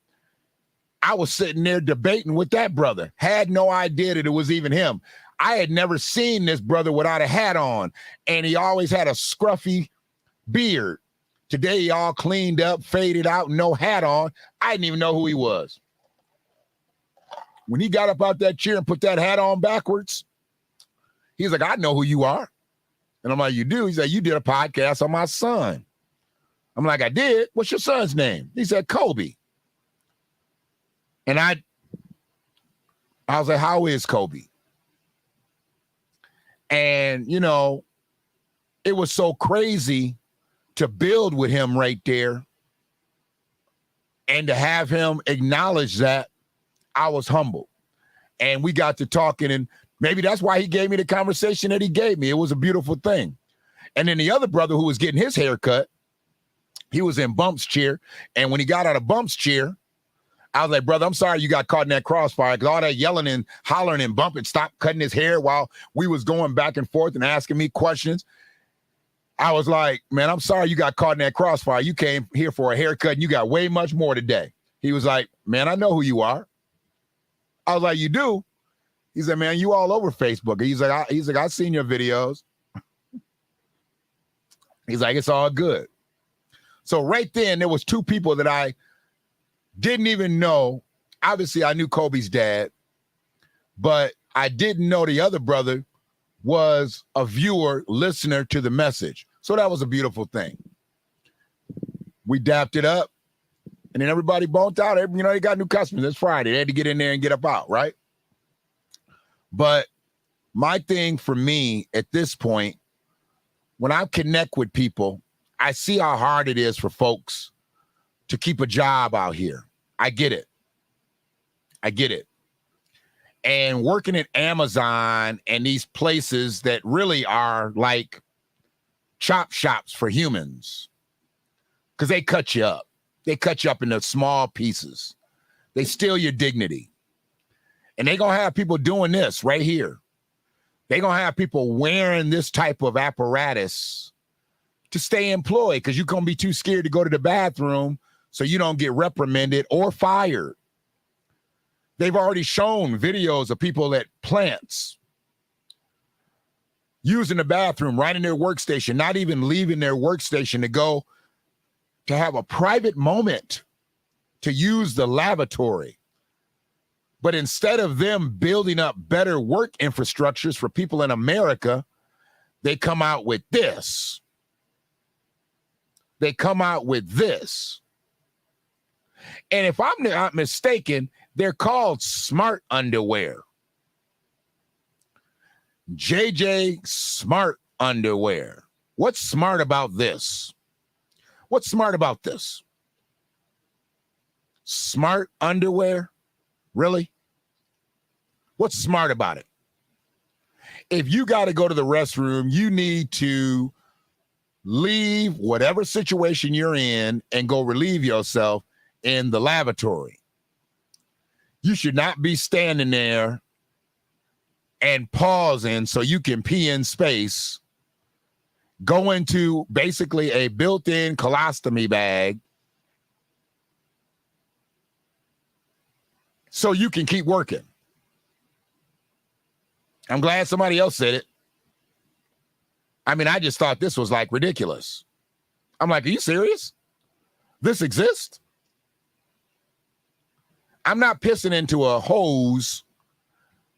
I was sitting there debating with that brother, had no idea that it was even him. I had never seen this brother without a hat on, and he always had a scruffy beard. Today, he all cleaned up, faded out, no hat on. I didn't even know who he was. When he got up out that chair and put that hat on backwards, he's like, I know who you are. And I'm like, you do? He said, you did a podcast on my son. I'm like, I did? What's your son's name? He said, Kobe. And I was like, how is Kobe? And, you know, it was so crazy to build with him right there and to have him acknowledge that. I was humbled. And we got to talking, and maybe that's why he gave me the conversation that he gave me. It was a beautiful thing. And then the other brother who was getting his hair cut, he was in Bump's chair. And when he got out of Bump's chair, I was like, brother, I'm sorry you got caught in that crossfire, because all that yelling and hollering and bumping stopped cutting his hair while we was going back and forth and asking me questions. I was like, man, I'm sorry you got caught in that crossfire. You came here for a haircut and you got way much more today. He was like, man, I know who you are. I was like, you do? He said, man, you all over Facebook. He's like, I've seen your videos. He's like, it's all good. So right then, there was two people that I didn't even know. Obviously, I knew Kobe's dad, but I didn't know the other brother was a viewer, listener to the message. So that was a beautiful thing. We dapped it up, and then everybody bumped out. You know, they got new customers. It's Friday. They had to get in there and get up out, right? But my thing for me at this point, when I connect with people, I see how hard it is for folks to keep a job out here. I get it. I get it. And working at Amazon and these places that really are like chop shops for humans, because they cut you up. They cut you up into small pieces. They steal your dignity. And they're going to have people doing this right here. They're going to have people wearing this type of apparatus to stay employed, because you're going to be too scared to go to the bathroom so you don't get reprimanded or fired. They've already shown videos of people at plants using the bathroom right in their workstation, not even leaving their workstation to go to have a private moment to use the lavatory. But instead of them building up better work infrastructures for people in America, they come out with this. They come out with this. And if I'm not mistaken, they're called smart underwear. JJ Smart underwear. What's smart about this? What's smart about this? Smart underwear? Really? What's smart about it? If you got to go to the restroom, you need to leave whatever situation you're in and go relieve yourself in the lavatory. You should not be standing there and pausing so you can pee in space, go into basically a built-in colostomy bag so you can keep working. I'm glad somebody else said it. I mean, I just thought this was like ridiculous. I'm like, are you serious? This exists? I'm not pissing into a hose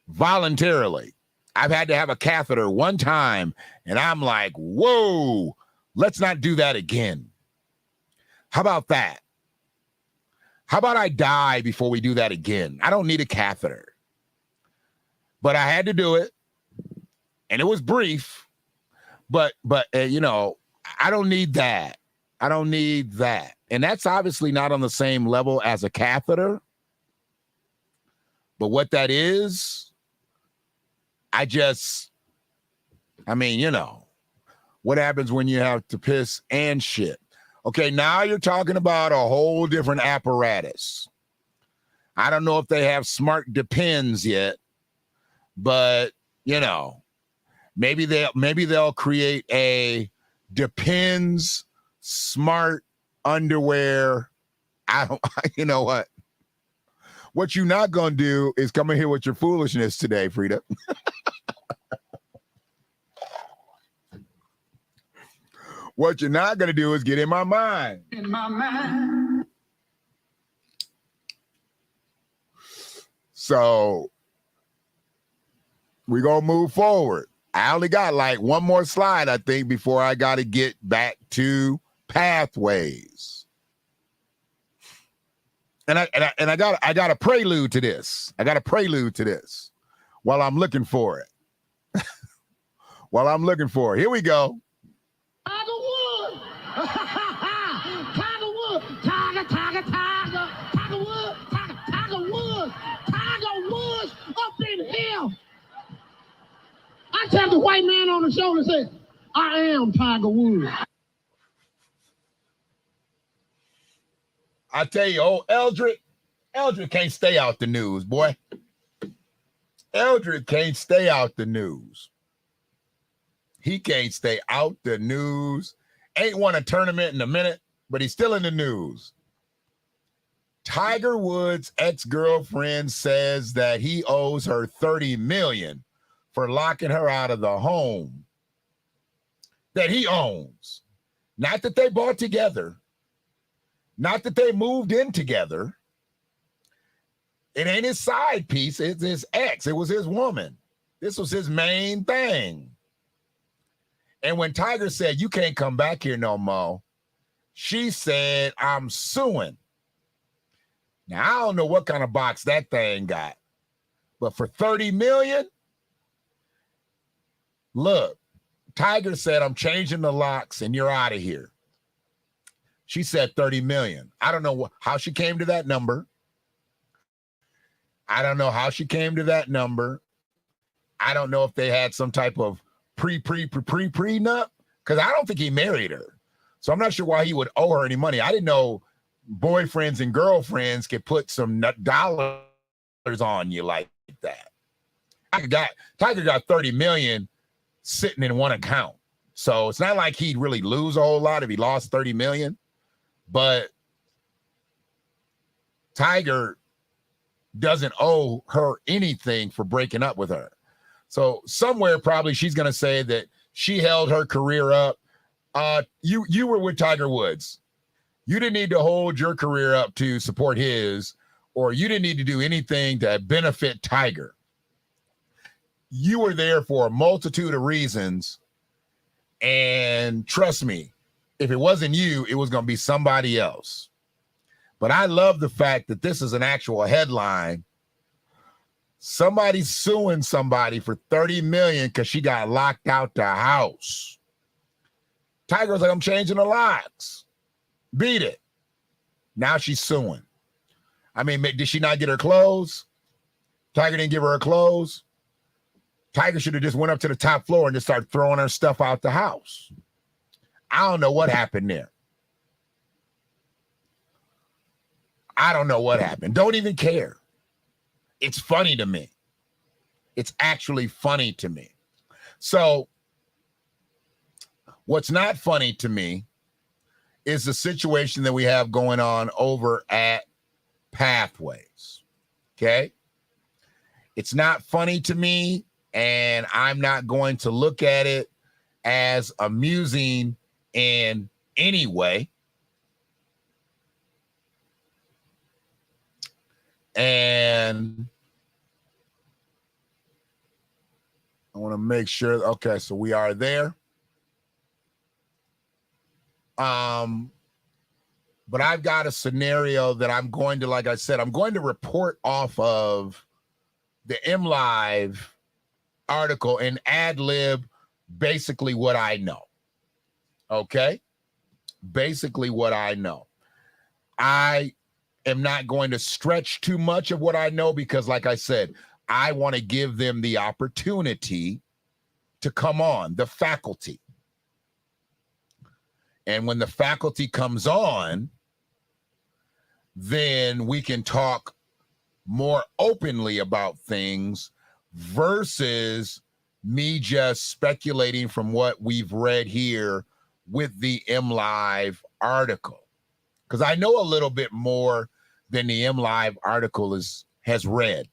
voluntarily. I've had to have a catheter one time, and I'm like, whoa, let's not do that again. How about that? How about I die before we do that again? I don't need a catheter. But I had to do it, and it was brief. But you know, I don't need that. I don't need that. And that's obviously not on the same level as a catheter. But what that is, I mean, you know, what happens when you have to piss and shit? Okay, now you're talking about a whole different apparatus. I don't know if they have smart Depends yet, but you know, maybe they'll create a Depends smart underwear. You know what? What you're not gonna do is come in here with your foolishness today, Frida. What you're not gonna do is get in my mind. In my mind. So we're gonna move forward. I only got like one more slide, I think, before I gotta get back to pathways. And I got a prelude to this. I got a prelude to this while I'm looking for it. While I'm looking for it. Here we go. Tiger Woods. Tiger Woods. Tiger, Tiger, Tiger. Tiger Woods. Tiger, Tiger Woods. Tiger Woods up in here. I tapped the white man on the shoulder and said, I am Tiger Woods. I tell you, old Eldrick, Eldrick can't stay out the news, boy. Eldrick can't stay out the news. He can't stay out the news. Ain't won a tournament in a minute, but he's still in the news. Tiger Woods' ex-girlfriend says that he owes her $30 million for locking her out of the home that he owns. Not that they bought together. Not that they moved in together. It ain't his side piece. It's his ex. It was his woman. This was his main thing. And when Tiger said, you can't come back here no more, she said, I'm suing. Now, I don't know what kind of box that thing got, but for $30 million, look, Tiger said, I'm changing the locks and you're out of here. She said $30 million. I don't know how she came to that number. I don't know how she came to that number. I don't know if they had some type of prenup, because I don't think he married her. So I'm not sure why he would owe her any money. I didn't know boyfriends and girlfriends could put some dollars on you like that. Tiger got $30 million sitting in one account. So it's not like he'd really lose a whole lot if he lost $30 million. But Tiger doesn't owe her anything for breaking up with her. So somewhere probably she's going to say that she held her career up. You were with Tiger Woods. You didn't need to hold your career up to support his, or you didn't need to do anything to benefit Tiger. You were there for a multitude of reasons. And trust me, if it wasn't you, it was going to be somebody else. But I love the fact that this is an actual headline. Somebody's suing somebody for $30 million because she got locked out the house. Tiger's like, I'm changing the locks. Beat it. Now she's suing. I mean, did she not get her clothes? Tiger didn't give her clothes. Tiger should have just went up to the top floor and just started throwing her stuff out the house. I don't know what happened there. I don't know what happened. Don't even care. It's funny to me. It's actually funny to me. So what's not funny to me is the situation that we have going on over at Pathways. Okay? It's not funny to me, and I'm not going to look at it as amusing in any way. And I want to make sure. Okay, so we are there. But I've got a scenario that I'm going to, like I said, I'm going to report off of the MLive article and ad-lib basically what I know. Okay? Basically what I know. I am not going to stretch too much of what I know because, like I said, I want to give them the opportunity to come on, the faculty. And when the faculty comes on, then we can talk more openly about things versus me just speculating from what we've read here with the MLive article. Because I know a little bit more than the MLive article has read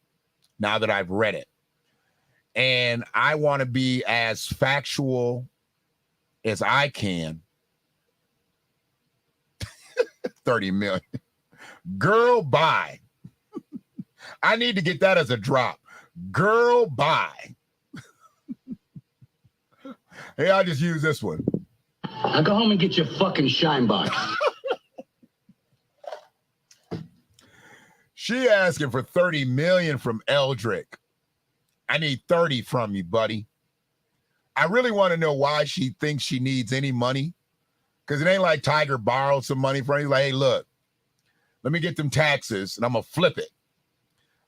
now that I've read it. And I want to be as factual as I can. 30 million. Girl, bye. I need to get that as a drop. Girl, bye. Hey, I'll just use this one. Now go home and get your fucking shine box. She asking for 30 million from Eldrick. I need 30 from you, buddy. I really want to know why she thinks she needs any money. Because it ain't like Tiger borrowed some money from you. Like, hey, look, let me get them taxes and I'm going to flip it.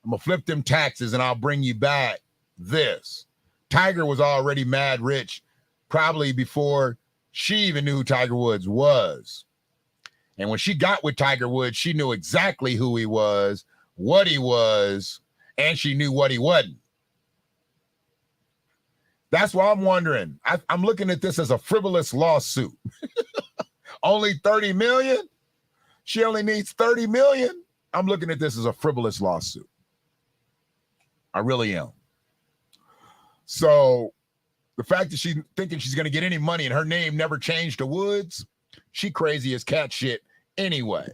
I'm going to flip them taxes and I'll bring you back this. Tiger was already mad rich probably before she even knew who Tiger Woods was. And when she got with Tiger Woods, she knew exactly who he was what he was, and she knew what he wasn't. That's why I'm wondering. I'm looking at this as a frivolous lawsuit. Only 30 million? She only needs 30 million? I'm looking at this as a frivolous lawsuit. I really am. So the fact that she's thinking she's going to get any money and her name never changed to Woods, she crazy as cat shit anyway.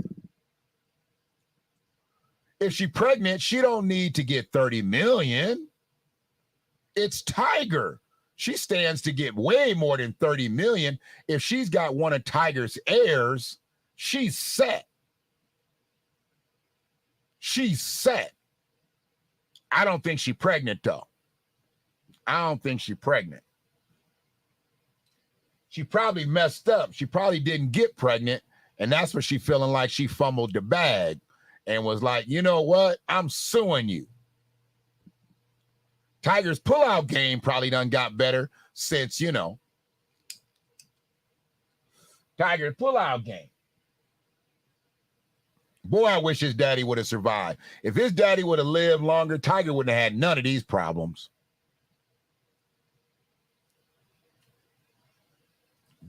If she's pregnant, she don't need to get 30 million. It's Tiger. She stands to get way more than 30 million. If she's got one of Tiger's heirs, she's set. She's set. I don't think she's pregnant, though. I don't think she's pregnant. She probably messed up. She probably didn't get pregnant, and that's what she feeling like she fumbled the bag and was like, you know what? I'm suing you. Tiger's pullout game probably done got better since, you know, Tiger's pullout game. Boy, I wish his daddy would have survived. If his daddy would have lived longer, Tiger wouldn't have had none of these problems.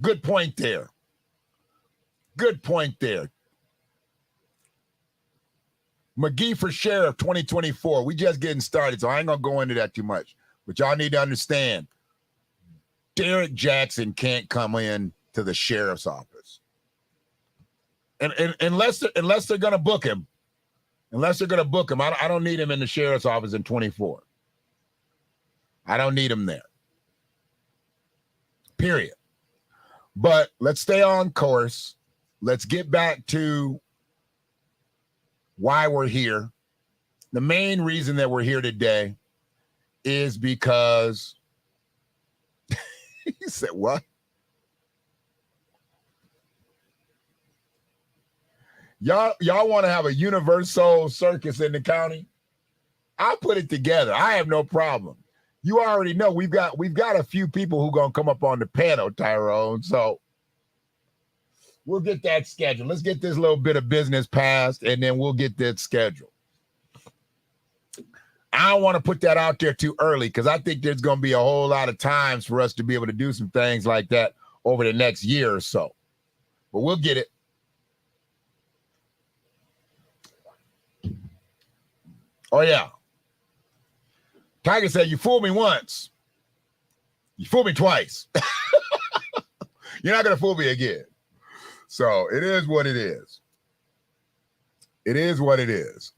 Good point there. Good point there. McGee for Sheriff 2024. We just getting started, so I ain't going to go into that too much. But y'all need to understand, Derek Jackson can't come in to the sheriff's office. And unless they're going to book him. Unless they're going to book him. I don't need him in the sheriff's office in 24. I don't need him there. Period. But let's stay on course. Let's get back to why we're here. The main reason that we're here today is because he said, what? Y'all want to have a universal circus in the county? I'll put it together. I have no problem. You already know we've got a few people who gonna come up on the panel, Tyrone. So we'll get that scheduled. Let's get this little bit of business passed, and then we'll get that scheduled. I don't want to put that out there too early because I think there's going to be a whole lot of times for us to be able to do some things like that over the next year or so. But we'll get it. Oh, yeah. Tiger said, you fooled me once. You fooled me twice. You're not going to fool me again. So it is what it is. It is what it is.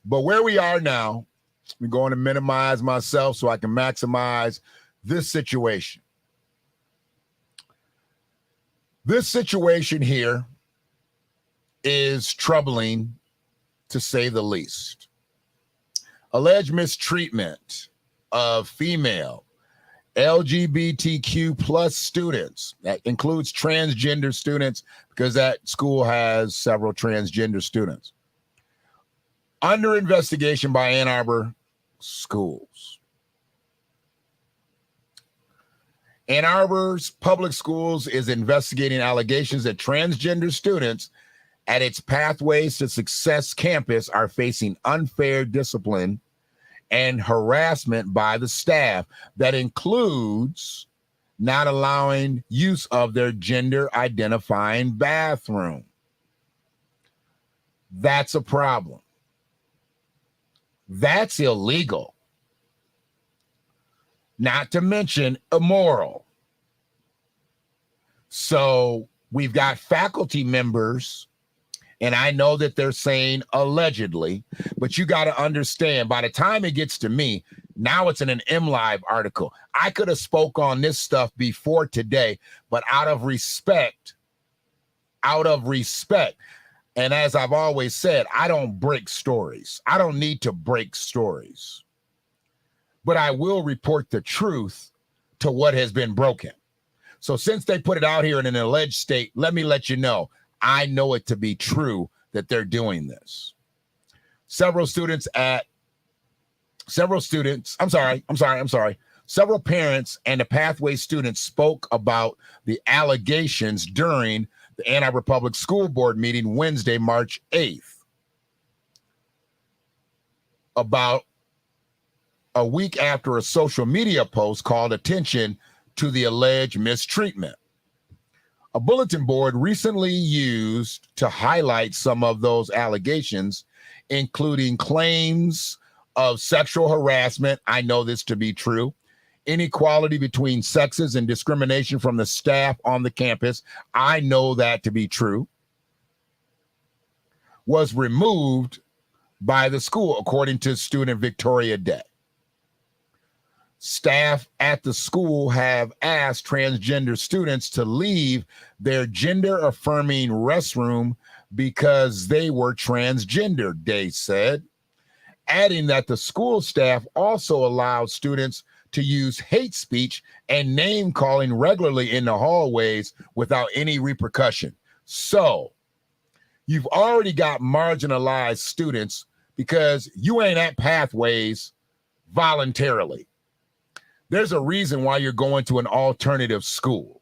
But where we are now, we're going to minimize myself so I can maximize this situation. This situation here is troubling, to say the least. Alleged mistreatment of female LGBTQ plus students. That includes transgender students because that school has several transgender students. Under investigation by Ann Arbor schools. Ann Arbor's public schools is investigating allegations that transgender students at its Pathways to Success campus are facing unfair discipline and harassment by the staff that includes not allowing use of their gender identifying bathroom. That's a problem. That's illegal. Not to mention immoral. So we've got faculty members, and I know that they're saying allegedly, but you got to understand, by the time it gets to me, now it's in an MLive article. I could have spoke on this stuff before today, but out of respect, and as I've always said, I don't break stories. I don't need to break stories. But I will report the truth to what has been broken. So since they put it out here in an alleged state, let me let you know, I know it to be true that they're doing this. Several parents and the Pathway students spoke about the allegations during the Ann Arbor Public School Board meeting Wednesday, March 8th. about a week after a social media post called attention to the alleged mistreatment. A bulletin board recently used to highlight some of those allegations, including claims of sexual harassment. I know this to be true. Inequality between sexes and discrimination from the staff on the campus. I know that to be true. Was removed by the school, according to student Victoria Day. Staff at the school have asked transgender students to leave their gender-affirming restroom because they were transgender, Day said, adding that the school staff also allowed students to use hate speech and name-calling regularly in the hallways without any repercussion. So, you've already got marginalized students because you ain't at Pathways voluntarily. There's a reason why you're going to an alternative school.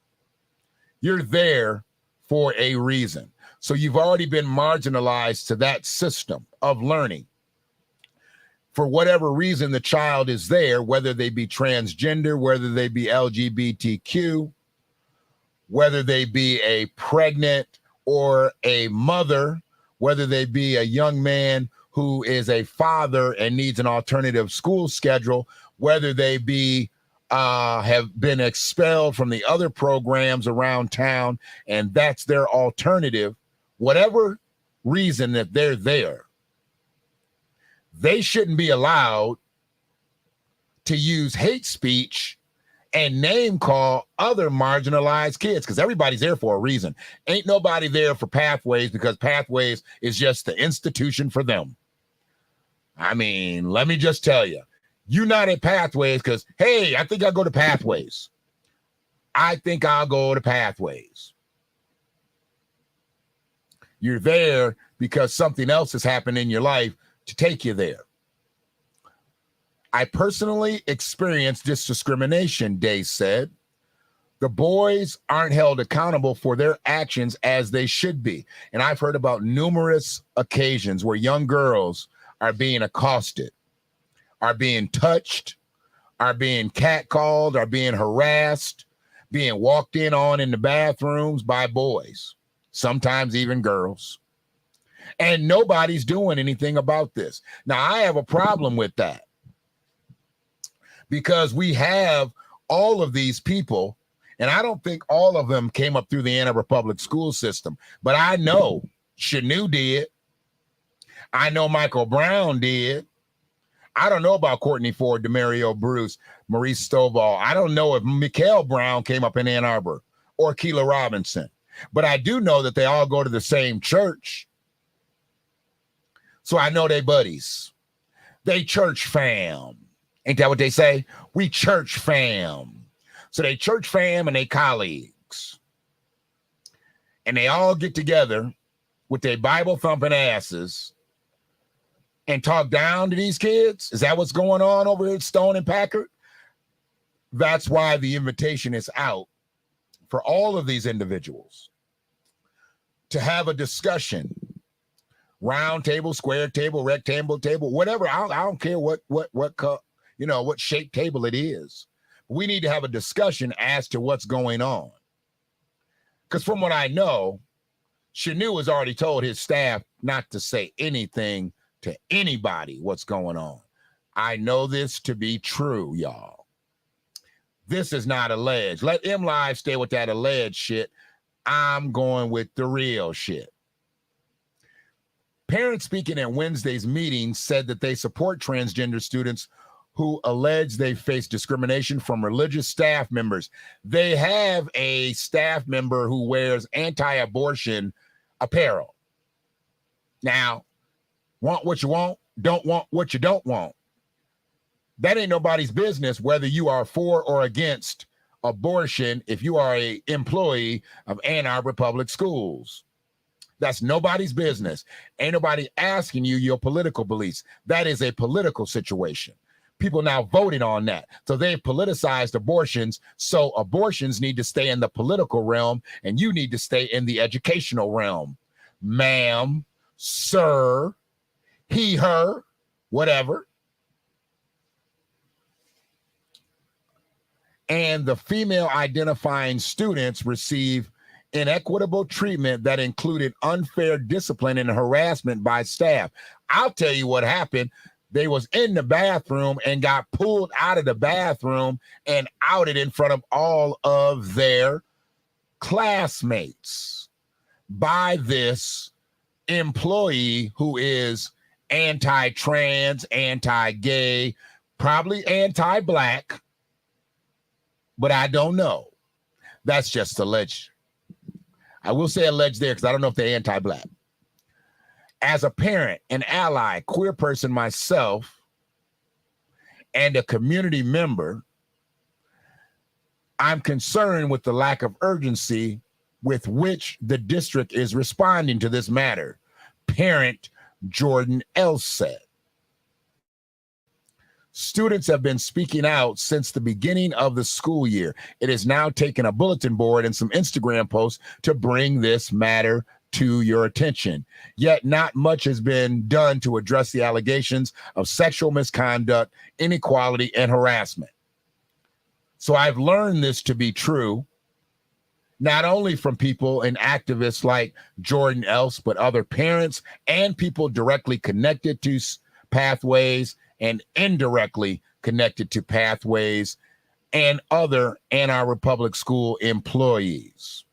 You're there for a reason. So you've already been marginalized to that system of learning. For whatever reason, the child is there, whether they be transgender, whether they be LGBTQ, whether they be a pregnant or a mother, whether they be a young man who is a father and needs an alternative school schedule, whether they be have been expelled from the other programs around town, and that's their alternative, whatever reason that they're there, they shouldn't be allowed to use hate speech and name call other marginalized kids, because everybody's there for a reason. Ain't nobody there for Pathways because Pathways is just the institution for them. I mean, let me just tell you, you're not at Pathways because, hey, I think I'll go to Pathways. I think I'll go to Pathways. You're there because something else has happened in your life to take you there. I personally experienced this discrimination, Day said. The boys aren't held accountable for their actions as they should be. And I've heard about numerous occasions where young girls are being accosted, are being touched, are being catcalled, are being harassed, being walked in on in the bathrooms by boys, sometimes even girls. And nobody's doing anything about this. Now, I have a problem with that because we have all of these people, and I don't think all of them came up through the Ann Arbor public school system, but I know Shanu did. I know Michael Brown did. I don't know about Courtney Ford, Demario Bruce, Maurice Stovall. I don't know if Mikael Brown came up in Ann Arbor or Keela Robinson, but I do know that they all go to the same church. So I know they buddies. They church fam. Ain't that what they say? We church fam. So they church fam and they colleagues. And they all get together with their Bible thumping asses and talk down to these kids? Is that what's going on over here at Stone and Packard? That's why the invitation is out for all of these individuals to have a discussion. Round table, square table, rectangle table, whatever. I don't care what shape table it is. We need to have a discussion as to what's going on. Because from what I know, Shanu has already told his staff not to say anything to anybody what's going on. I know this to be true, y'all. This is not alleged. Let M Live stay with that alleged shit. I'm going with the real shit. Parents speaking at Wednesday's meeting said that they support transgender students who allege they face discrimination from religious staff members. They have a staff member who wears anti-abortion apparel. Now, want what you want, don't want what you don't want. That ain't nobody's business whether you are for or against abortion if you are an employee of Ann Arbor Public Schools. That's nobody's business. Ain't nobody asking you your political beliefs. That is a political situation. People now voted on that. So they've politicized abortions. So abortions need to stay in the political realm and you need to stay in the educational realm. Ma'am, sir, he, her, whatever. And the female identifying students receive inequitable treatment that included unfair discipline and harassment by staff. I'll tell you what happened. They was in the bathroom and got pulled out of the bathroom and outed in front of all of their classmates by this employee who is anti-trans, anti-gay, probably anti-black, but I don't know. That's just alleged. I will say alleged there because I don't know if they're anti-black. As a parent, an ally, queer person myself, and a community member, I'm concerned with the lack of urgency with which the district is responding to this matter, parent Jordan L. said. Students have been speaking out since the beginning of the school year. It has now taken a bulletin board and some Instagram posts to bring this matter to your attention. Yet not much has been done to address the allegations of sexual misconduct, inequality, and harassment. So I've learned this to be true, not only from people and activists like Jordan Else, but other parents and people directly connected to Pathways and indirectly connected to Pathways and other Ann Arbor Public School employees.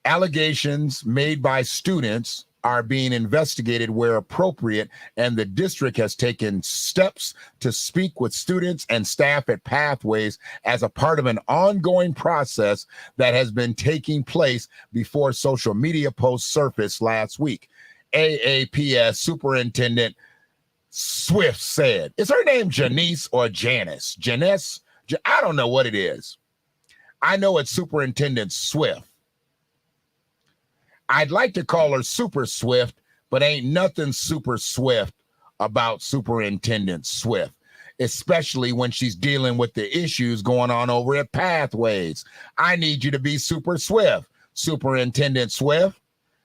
Allegations made by students are being investigated where appropriate, and the district has taken steps to speak with students and staff at Pathways as a part of an ongoing process that has been taking place before social media posts surfaced last week. AAPS Superintendent Swift said, is her name Janice or Janice? Janice? I don't know what it is. I know it's Superintendent Swift. I'd like to call her Super Swift, but ain't nothing super swift about Superintendent Swift, especially when she's dealing with the issues going on over at Pathways. I need you to be super swift, Superintendent Swift.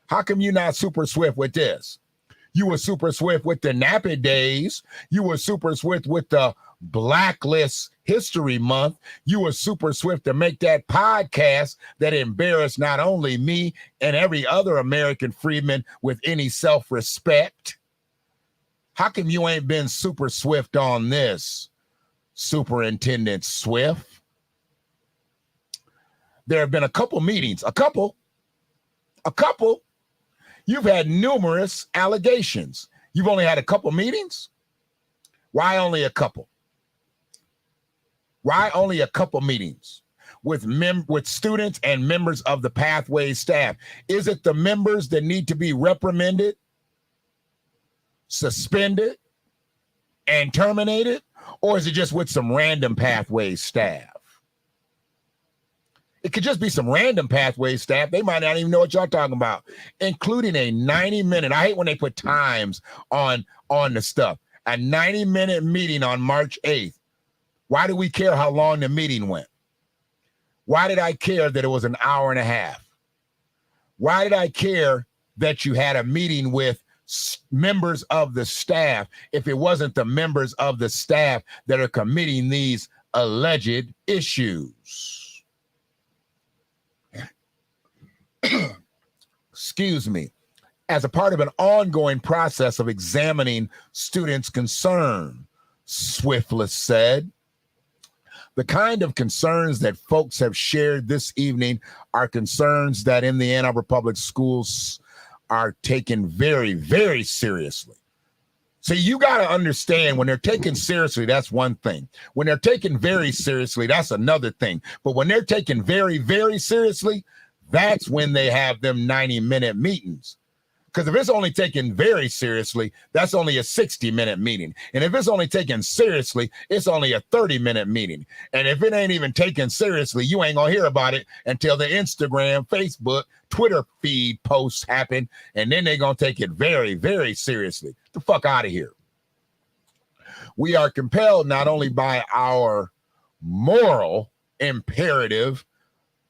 How come you not super swift with this? You were super swift with the nappy days. You were super swift with the Blacklist History Month. You were super swift to make that podcast that embarrassed not only me and every other American freedman with any self-respect. How come you ain't been super swift on this, Superintendent Swift? There have been a couple meetings, a couple. You've had numerous allegations. You've only had a couple meetings? Why only a couple? Why only a couple meetings with students and members of the Pathways staff? Is it the members that need to be reprimanded, suspended, and terminated? Or is it just with some random Pathways staff? It could just be some random Pathways staff. They might not even know what y'all talking about, including a 90-minute. I hate when they put times on the stuff. A 90-minute meeting on March 8th. Why do we care how long the meeting went? Why did I care that it was an hour and a half? Why did I care that you had a meeting with members of the staff if it wasn't the members of the staff that are committing these alleged issues? Excuse me. As a part of an ongoing process of examining students' concern, Swiftless said, the kind of concerns that folks have shared this evening are concerns that in the Ann Arbor Public Schools are taken very, very seriously. So you got to understand, when they're taken seriously, that's one thing. When they're taken very seriously, that's another thing. But when they're taken very, very seriously, that's when they have them 90-minute meetings. Because if it's only taken very seriously, that's only a 60-minute meeting. And if it's only taken seriously, it's only a 30-minute meeting. And if it ain't even taken seriously, you ain't going to hear about it until the Instagram, Facebook, Twitter feed posts happen. And then they're going to take it very, very seriously. Get the fuck out of here. We are compelled not only by our moral imperative,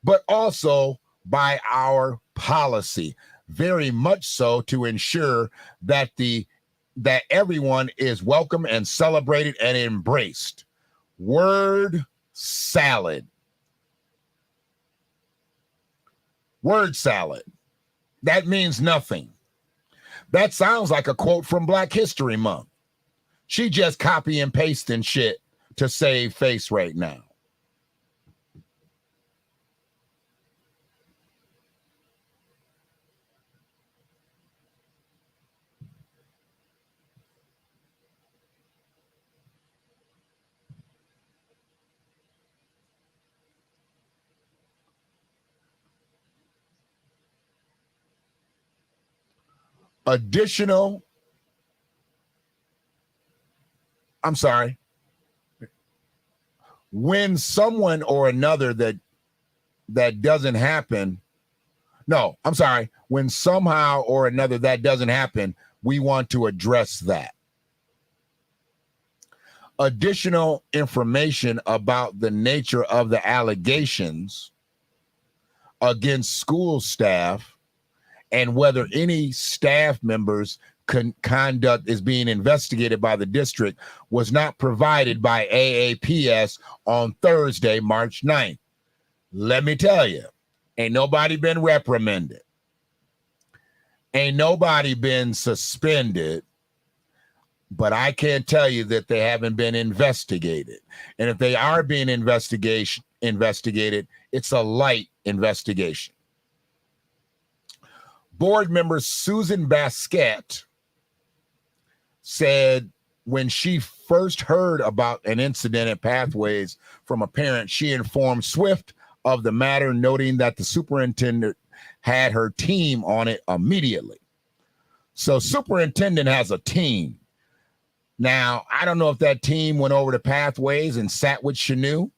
but also by our policy. very much so to ensure that that everyone is welcome and celebrated and embraced. Word salad. Word salad. That means nothing. That sounds like a quote from Black History Month. She just copy and pasting shit to save face right now. When someone or another that doesn't happen, when somehow or another that doesn't happen, we want to address that. Additional information about the nature of the allegations against school staff and whether any staff members' conduct is being investigated by the district was not provided by AAPS on Thursday, March 9th. Let me tell you, ain't nobody been reprimanded. Ain't nobody been suspended, but I can't tell you that they haven't been investigated. And if they are being investigated, it's a light investigation. Board member Susan Basquette said when she first heard about an incident at Pathways from a parent, she informed Swift of the matter, noting that the superintendent had her team on it immediately. So superintendent has a team. Now, I don't know if that team went over to Pathways and sat with Shanu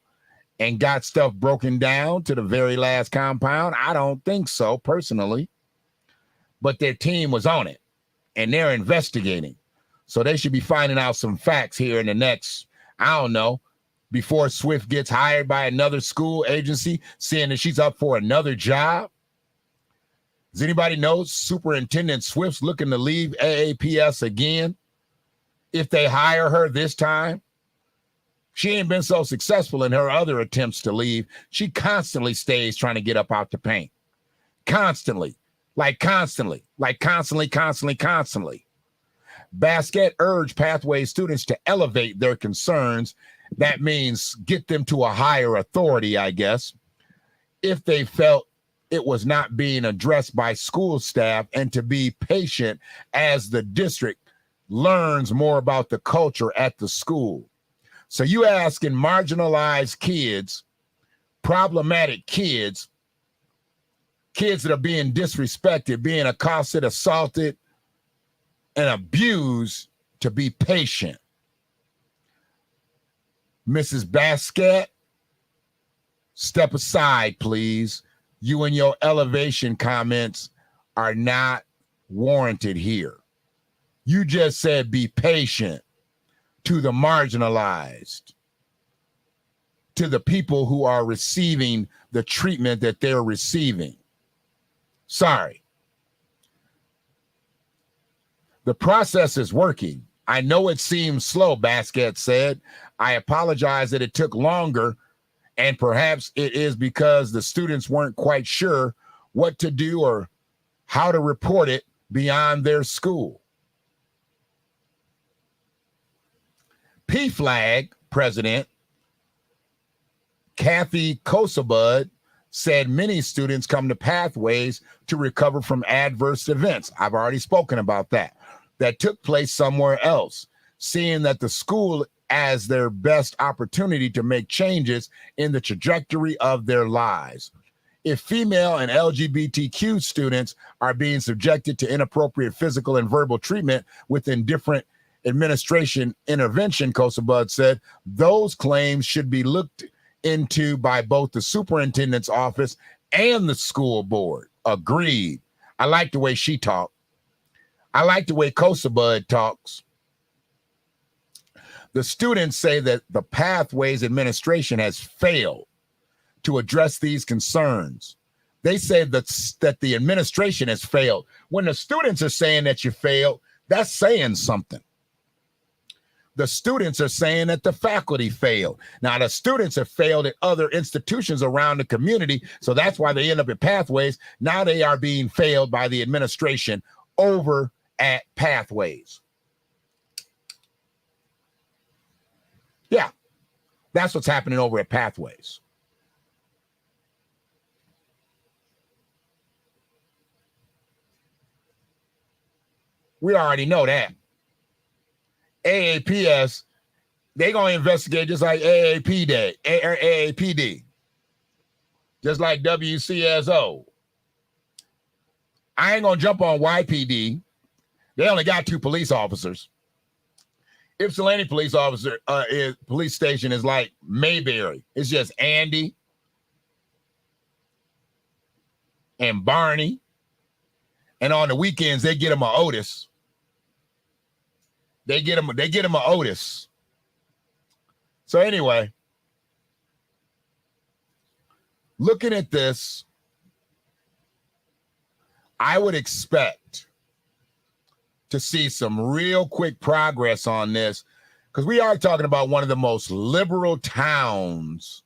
and got stuff broken down to the very last compound. I don't think so, personally. But their team was on it, and they're investigating. So they should be finding out some facts here in the next, I don't know, before Swift gets hired by another school agency, seeing that she's up for another job. Does anybody know Superintendent Swift's looking to leave AAPS again? If they hire her this time, she ain't been so successful in her other attempts to leave. She constantly stays trying to get up out the paint. Constantly. Constantly. Basquette urged Pathway students to elevate their concerns. That means get them to a higher authority, I guess, if they felt it was not being addressed by school staff, and to be patient as the district learns more about the culture at the school. So you asking marginalized kids, problematic kids that are being disrespected, being accosted, assaulted, and abused, to be patient. Mrs. Basquette, step aside, please. You and your elevation comments are not warranted here. You just said be patient to the marginalized, to the people who are receiving the treatment that they're receiving. Sorry. The process is working. I know it seems slow, Basquette said. I apologize that it took longer, and perhaps it is because the students weren't quite sure what to do or how to report it beyond their school. PFLAG president Kathy Kosabud said many students come to Pathways to recover from adverse events. I've already spoken about that took place somewhere else, seeing that the school as their best opportunity to make changes in the trajectory of their lives. If female and LGBTQ students are being subjected to inappropriate physical and verbal treatment within different administration intervention, Kosabud said, those claims should be looked into by both the superintendent's office and the school board. Agreed. I like the way she talked. I like the way Kosabud talks. The students say that the Pathways administration has failed to address these concerns. They say that the administration has failed. When the students are saying that you failed, that's saying something. The students are saying that the faculty failed. Now, the students have failed at other institutions around the community, so that's why they end up at Pathways. Now they are being failed by the administration over at Pathways. Yeah, that's what's happening over at Pathways. We already know that. AAPS, they gonna investigate just like AAPD, just like WCSO. I ain't gonna jump on YPD. They only got 2 police officers. Ypsilanti police station is like Mayberry. It's just Andy and Barney, and on the weekends they get them a Otis. They get him a Otis. So anyway, looking at this, I would expect to see some real quick progress on this, because we are talking about one of the most liberal towns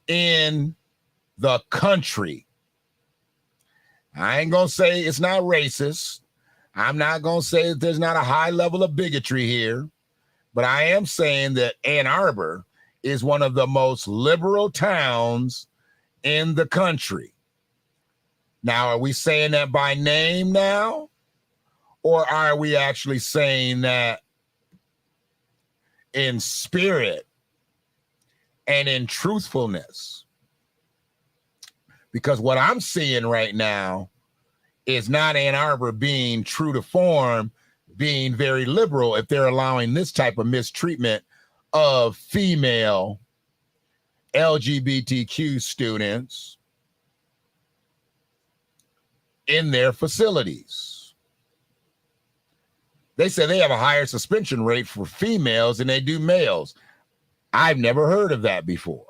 in the country. I ain't gonna say it's not racist. I'm not going to say that there's not a high level of bigotry here, but I am saying that Ann Arbor is one of the most liberal towns in the country. Now, are we saying that by name now? Or are we actually saying that in spirit and in truthfulness? Because what I'm seeing right now is not Ann Arbor being true to form, being very liberal, if they're allowing this type of mistreatment of female LGBTQ students in their facilities. They say they have a higher suspension rate for females than they do males. I've never heard of that before.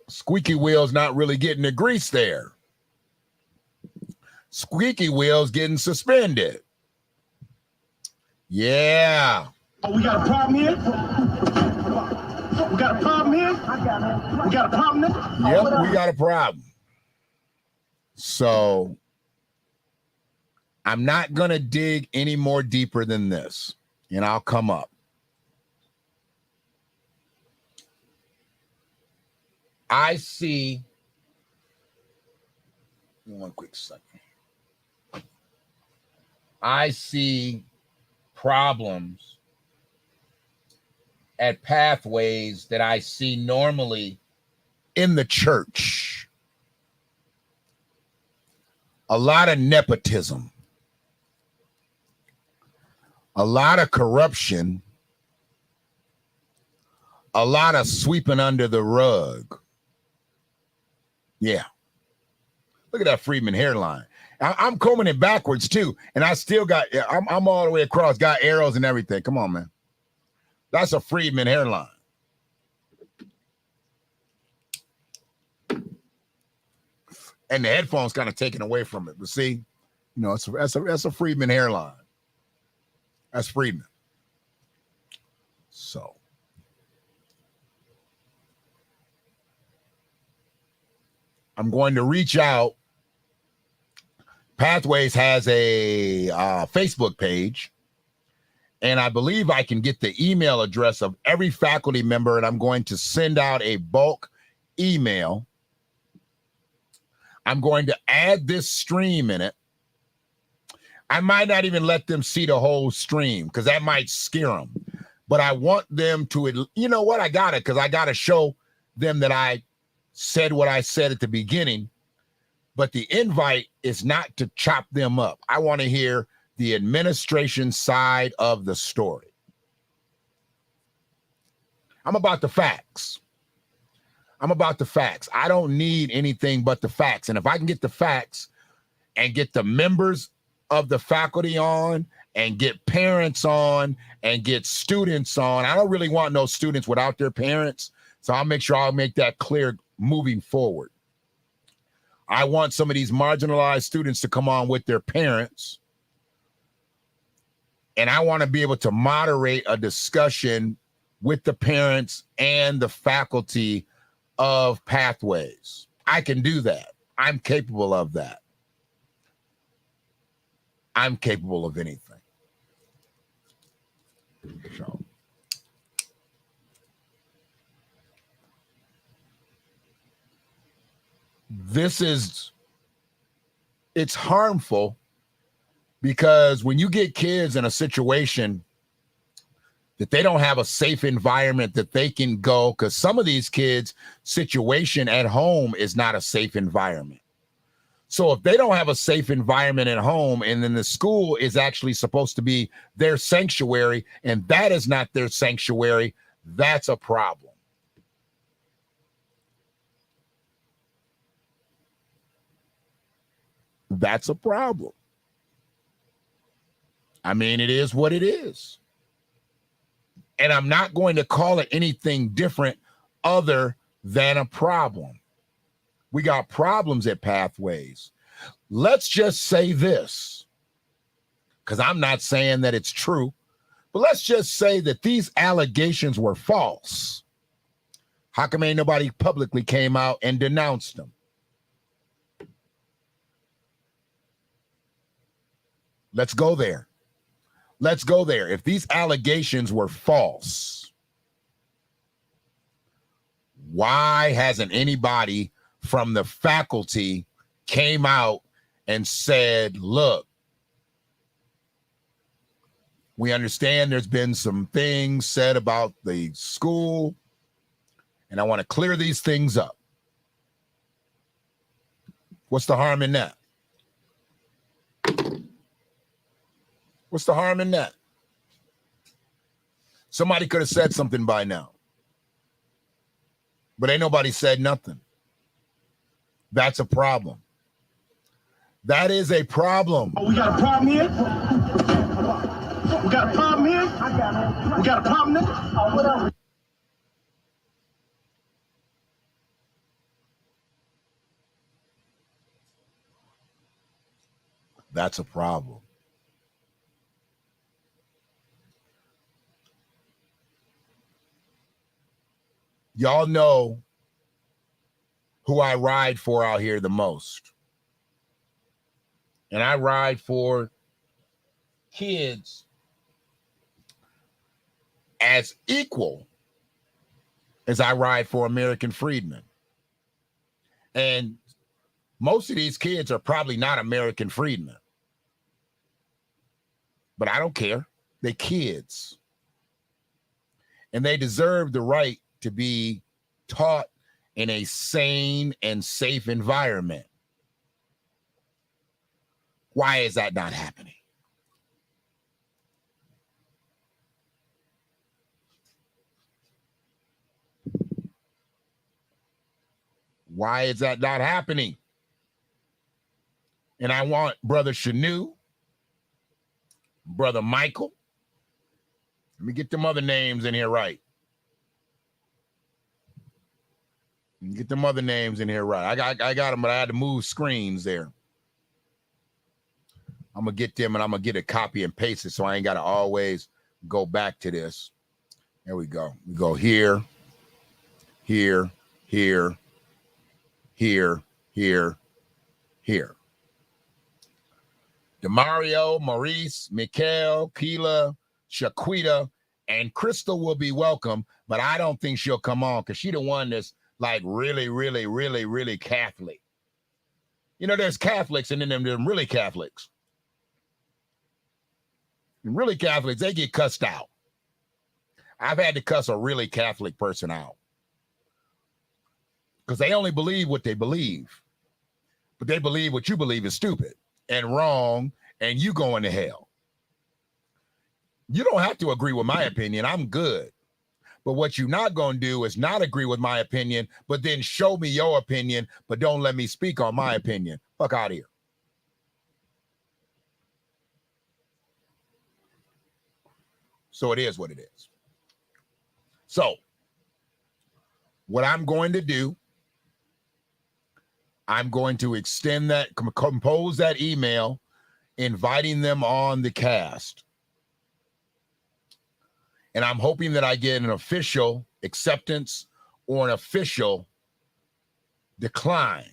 Squeaky wheel's not really getting the grease there. Squeaky wheel's getting suspended. Yeah. Oh, we got a problem here? We got a problem here? We got a problem there? Yep, we got a problem. So I'm not going to dig any more deeper than this, and I'll come up. I see, one quick second. I see problems at Pathways that I see normally in the church. A lot of nepotism, a lot of corruption, a lot of sweeping under the rug. Yeah. Look at that Freedman hairline. I'm combing it backwards too. And I still got, I'm all the way across, got arrows and everything. Come on, man. That's a Freedman hairline. And the headphones kind of taken away from it. But see, you know, that's a Freedman hairline. That's Freedman. So. I'm going to reach out. Pathways has a Facebook page, and I believe I can get the email address of every faculty member, and I'm going to send out a bulk email. I'm going to add this stream in it. I might not even let them see the whole stream because that might scare them, but I want them to, you know what, I got it, because I got to show them that I said what I said at the beginning, but the invite is not to chop them up. I want to hear the administration side of the story. I'm about the facts. I'm about the facts. I don't need anything but the facts. And if I can get the facts and get the members of the faculty on and get parents on and get students on, I don't really want no students without their parents, So I'll make sure I'll make that clear moving forward. I want some of these marginalized students to come on with their parents. And I want to be able to moderate a discussion with the parents and the faculty of Pathways. I can do that. I'm capable of that. I'm capable of anything. So. It's harmful because when you get kids in a situation that they don't have a safe environment that they can go, because some of these kids' situation at home is not a safe environment. So if they don't have a safe environment at home, and then the school is actually supposed to be their sanctuary, and that is not their sanctuary, that's a problem. That's a problem. I mean, it is what it is. And I'm not going to call it anything different other than a problem. We got problems at Pathways. Let's just say this, because I'm not saying that it's true, but let's just say that these allegations were false. How come ain't nobody publicly came out and denounced them? Let's go there. Let's go there. If these allegations were false, why hasn't anybody from the faculty came out and said, look, we understand there's been some things said about the school, and I want to clear these things up. What's the harm in that? What's the harm in that? Somebody could have said something by now. But ain't nobody said nothing. That's a problem. That is a problem. Oh, we got a problem here? We got a problem here? We got a problem there? Oh, whatever. That's a problem. Y'all know who I ride for out here the most. And I ride for kids as equal as I ride for American freedmen. And most of these kids are probably not American freedmen. But I don't care. They're kids. And they deserve the right to be taught in a sane and safe environment. Why is that not happening? Why is that not happening? And I want Brother Shanu, Brother Michael. Let me get them other names in here right. Get them other names in here right. I got them, but I had to move screens there. I'm going to get them, and I'm going to get a copy and paste it so I ain't got to always go back to this. There we go. We go here, here, here, here, here, here. DeMario, Maurice, Mikhail, Keela, Shaquita, and Crystal will be welcome, but I don't think she'll come on because she the one that's like really, really, really, really Catholic. You know, there's Catholics and then there's really Catholics. And really Catholics, they get cussed out. I've had to cuss a really Catholic person out because they only believe what they believe, but they believe what you believe is stupid and wrong, and you going to hell. You don't have to agree with my opinion. I'm good. But what you're not going to do is not agree with my opinion, but then show me your opinion, but don't let me speak on my opinion. Fuck out of here. So it is what it is. So what I'm going to do, I'm going to extend that, compose that email, inviting them on the cast. And I'm hoping that I get an official acceptance or an official decline,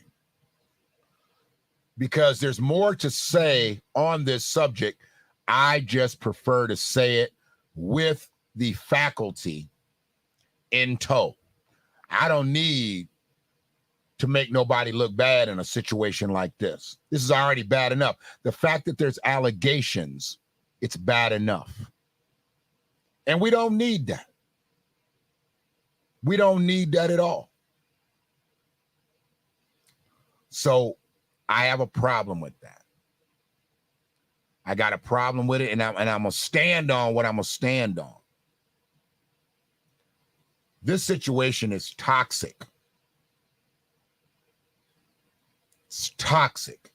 because there's more to say on this subject. I just prefer to say it with the faculty in tow. I don't need to make nobody look bad in a situation like this. This is already bad enough. The fact that there's allegations, it's bad enough. And we don't need that. We don't need that at all. So I have a problem with that. I got a problem with it, and I'm going to stand on what I'm going to stand on. This situation is toxic. It's toxic.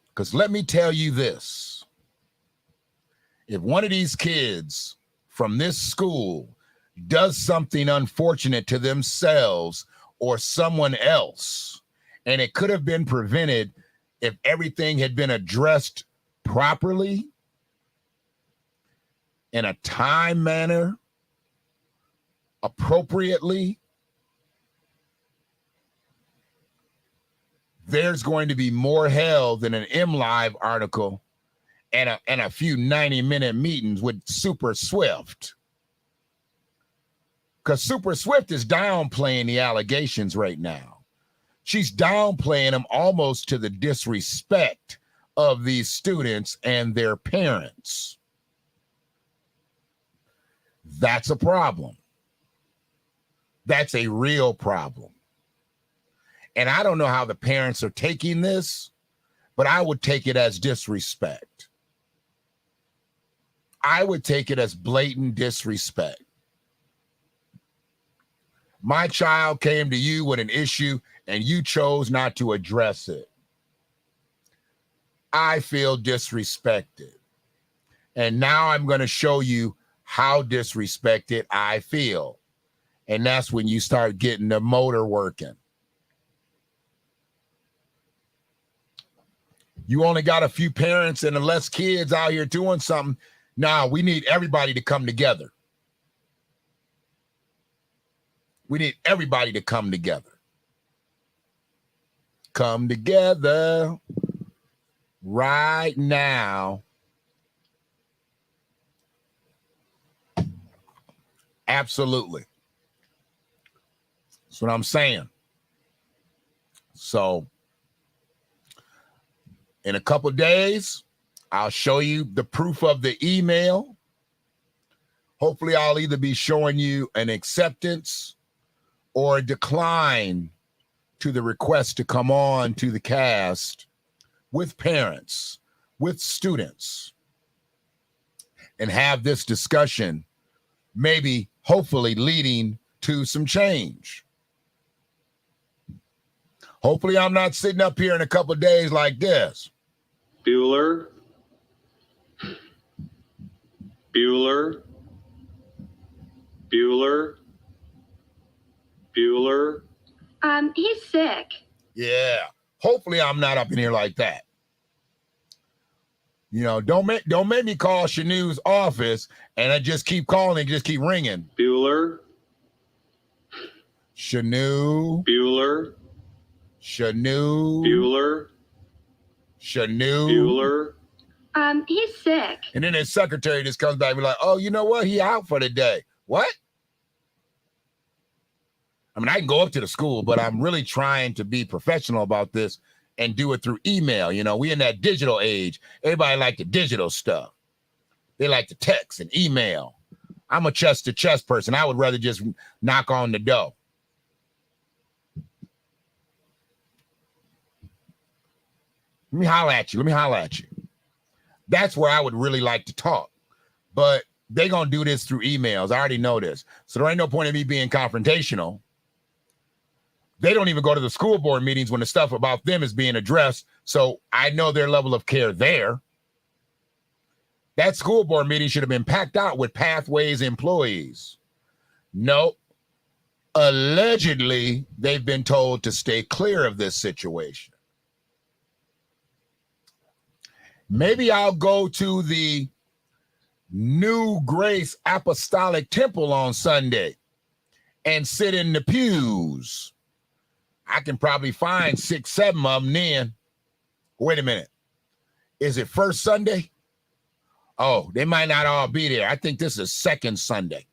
Because let me tell you this. If one of these kids from this school does something unfortunate to themselves or someone else, and it could have been prevented if everything had been addressed properly, in a time manner, appropriately, there's going to be more hell than an MLive article and a few 90-minute meetings with Super Swift. Because Super Swift is downplaying the allegations right now. She's downplaying them almost to the disrespect of these students and their parents. That's a problem. That's a real problem. And I don't know how the parents are taking this, but I would take it as disrespect. I would take it as blatant disrespect. My child came to you with an issue and you chose not to address it. I feel disrespected. And now I'm going to show you how disrespected I feel. And that's when you start getting the motor working. You only got a few parents and less kids out here doing something. Now we need everybody to come together. We need everybody to come together. Come together right now. Absolutely. That's what I'm saying. So in a couple of days, I'll show you the proof of the email. Hopefully, I'll either be showing you an acceptance or a decline to the request to come on to the cast with parents, with students, and have this discussion, maybe, hopefully, leading to some change. Hopefully, I'm not sitting up here in a couple of days like this. Bueller. Bueller. Bueller. Bueller. He's sick. Yeah. Hopefully I'm not up in here like that. You know, don't make me call Shanu's office and I just keep calling and just keep ringing. Bueller. Shanu. Bueller. Shanu. Bueller. Shanu. Bueller. He's sick. And then his secretary just comes back and be like, oh, you know what? He out for the day. What? I mean, I can go up to the school, but I'm really trying to be professional about this and do it through email. You know, we in that digital age. Everybody like the digital stuff. They like to text and email. I'm a chest-to-chest person. I would rather just knock on the door. Let me holler at you. That's where I would really like to talk. But they're going to do this through emails. I already know this. So there ain't no point in me being confrontational. They don't even go to the school board meetings when the stuff about them is being addressed. So I know their level of care there. That school board meeting should have been packed out with Pathways employees. Nope. Allegedly, they've been told to stay clear of this situation. Maybe I'll go to the New Grace Apostolic Temple on Sunday and sit in the pews. I can probably find 6, 7 of them then. Wait a minute. Is it first Sunday? Oh, they might not all be there. I think this is second Sunday.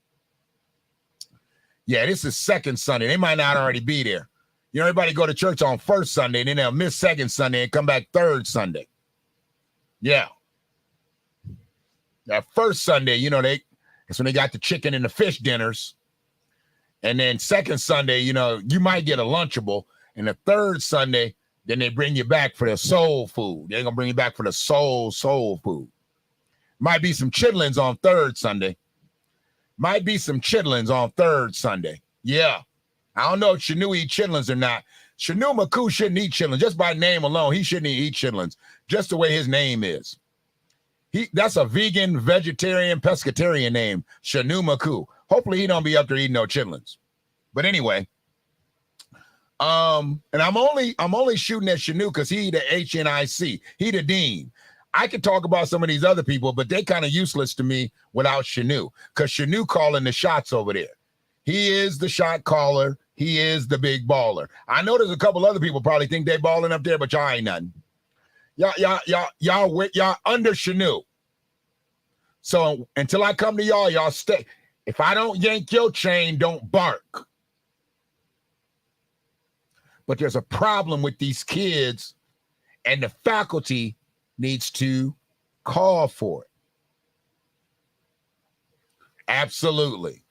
Yeah, this is second Sunday. They might not already be there. You know, everybody go to church on first Sunday, and then they'll miss second Sunday and come back third Sunday. Yeah. That first Sunday, you know, that's when they got the chicken and the fish dinners. And then second Sunday, you know, you might get a Lunchable. And the third Sunday, then they bring you back for the soul food. They're going to bring you back for the soul food. Might be some chitlins on third Sunday. Might be some chitlins on third Sunday. Yeah. I don't know if Shanu eat chitlins or not. Shanu Maku shouldn't eat chitlins. Just by name alone, he shouldn't eat chitlins. Just the way his name is. That's a vegan, vegetarian, pescatarian name, Shanu Maku. Hopefully he don't be up there eating no chitlins. But anyway, and I'm only shooting at Shanu because he the HNIC. He the dean. I could talk about some of these other people, but they kind of useless to me without Shanu, because Shanu calling the shots over there. He is the shot caller. He is the big baller. I know there's a couple other people probably think they balling up there, but y'all ain't nothing. Y'all under Shanu. So until I come to y'all stay. If I don't yank your chain, don't bark. But there's a problem with these kids, and the faculty needs to call for it. Absolutely.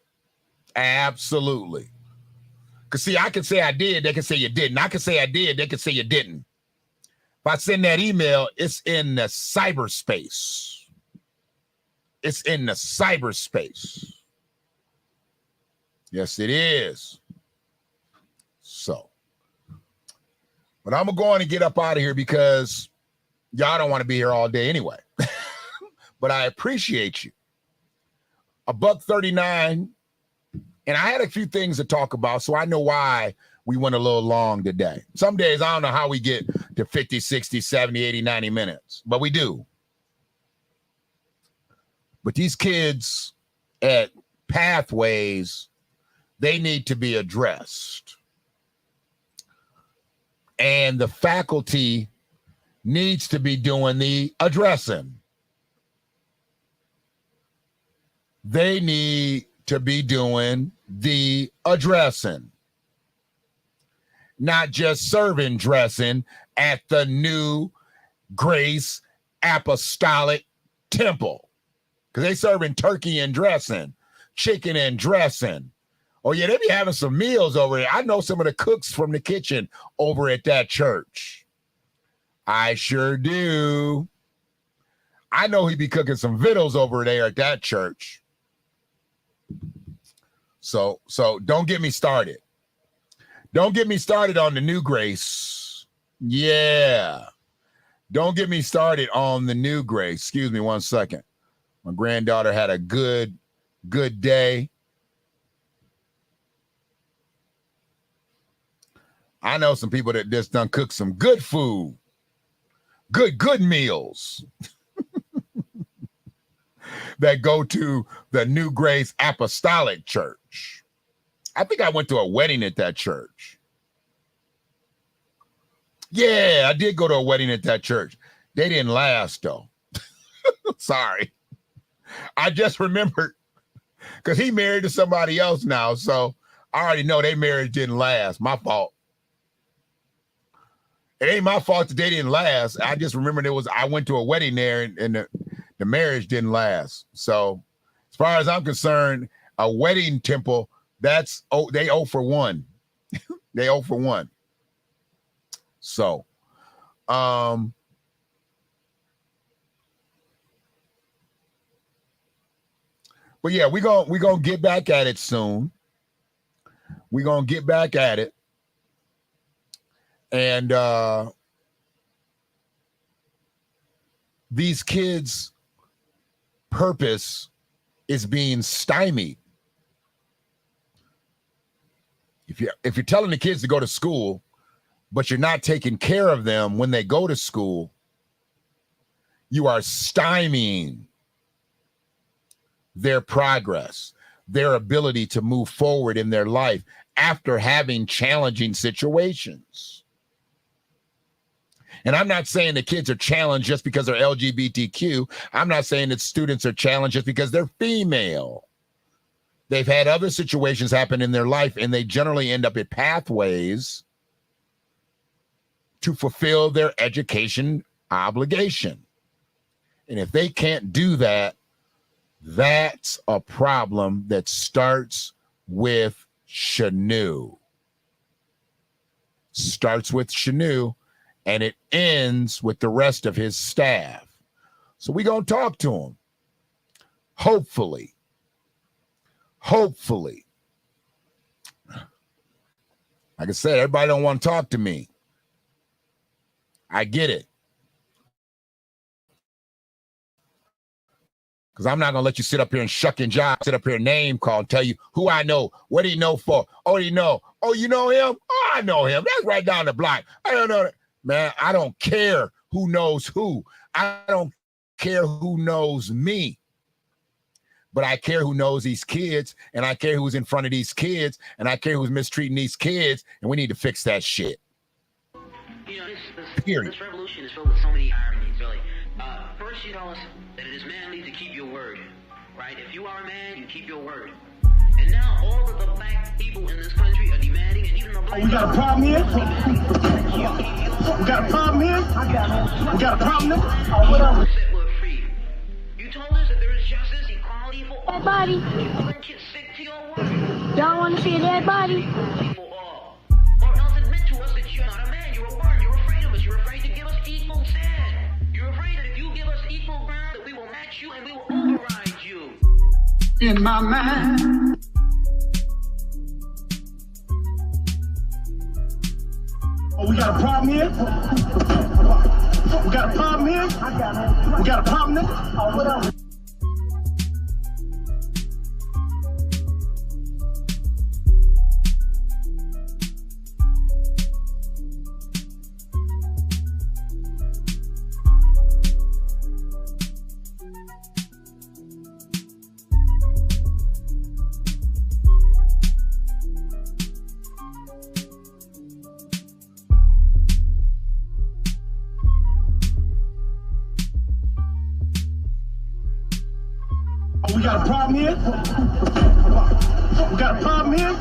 Absolutely. Because, see, I can say I did. They can say you didn't. I can say I did. They can say you didn't. If I send that email, it's in the cyberspace. It's in the cyberspace. Yes, it is. So, but I'm going to get up out of here because y'all don't want to be here all day anyway. But I appreciate you. $1.39. And I had a few things to talk about, so I know why we went a little long today. Some days I don't know how we get to 50, 60, 70, 80, 90 minutes, but we do. But these kids at Pathways, they need to be addressed. And the faculty needs to be doing the addressing. They need to be doing the addressing. Not just serving dressing at the New Grace Apostolic Temple. Because they serving turkey and dressing, chicken and dressing. Oh, yeah, they be having some meals over there. I know some of the cooks from the kitchen over at that church. I sure do. I know he be cooking some victuals over there at that church. So don't get me started. Don't get me started on the New Grace. Yeah. Don't get me started on the New Grace. Excuse me 1 second. My granddaughter had a good day. I know some people that just done cook some good food. Good meals. That go to the New Grace Apostolic Church. I think I went to a wedding at that church. Yeah, I did go to a wedding at that church. They didn't last, though. Sorry. I just remembered because he married to somebody else now, so I already know their marriage didn't last. My fault. It ain't my fault that they didn't last. I just remembered I went to a wedding there and the marriage didn't last. So as far as I'm concerned, a wedding temple, they 0 for 1. They 0 for 1. So, but yeah, we're gonna get back at it soon. We're gonna get back at it. And these kids' purpose is being stymied. If you're telling the kids to go to school, but you're not taking care of them when they go to school, you are stymieing their progress, their ability to move forward in their life after having challenging situations. And I'm not saying the kids are challenged just because they're LGBTQ. I'm not saying that students are challenged just because they're female. They've had other situations happen in their life, and they generally end up at pathways to fulfill their education obligation. And if they can't do that, that's a problem that starts with Shanu. Starts with Shanu, and it ends with the rest of his staff. So we're going to talk to him. Hopefully. Like I said, everybody don't want to talk to me. I get it. Because I'm not going to let you sit up here and shuck and jive, sit up here and name call and tell you who I know, what do you know for? Oh, you know? Oh, you know him? Oh, I know him. That's right down the block. I don't know that. Man, I don't care who knows who. I don't care who knows me. But I care who knows these kids, and I care who's in front of these kids, and I care who's mistreating these kids, and we need to fix that shit. You know, Period. this revolution is filled with so many ironies, really. First, you tell us that it is manly to keep your word, right? If you are a man, you keep your word. And now all of the black people in this country are demanding, and even the black We got a problem here? We got a problem here? We got a problem there? said we're free. You told us that there is justice, equality for all. Dead body. You kids sick to your work. Y'all want to see a dead body? For all. Or else admit to us that you're not a man, you're a worm, you're afraid of us, you're afraid to give us equal stand. You're afraid that if you give us equal ground, that we will match you and we will override you. In my mind. Oh, we got a problem here? We got a problem here? We got a problem there? We got a problem here? We got a problem here?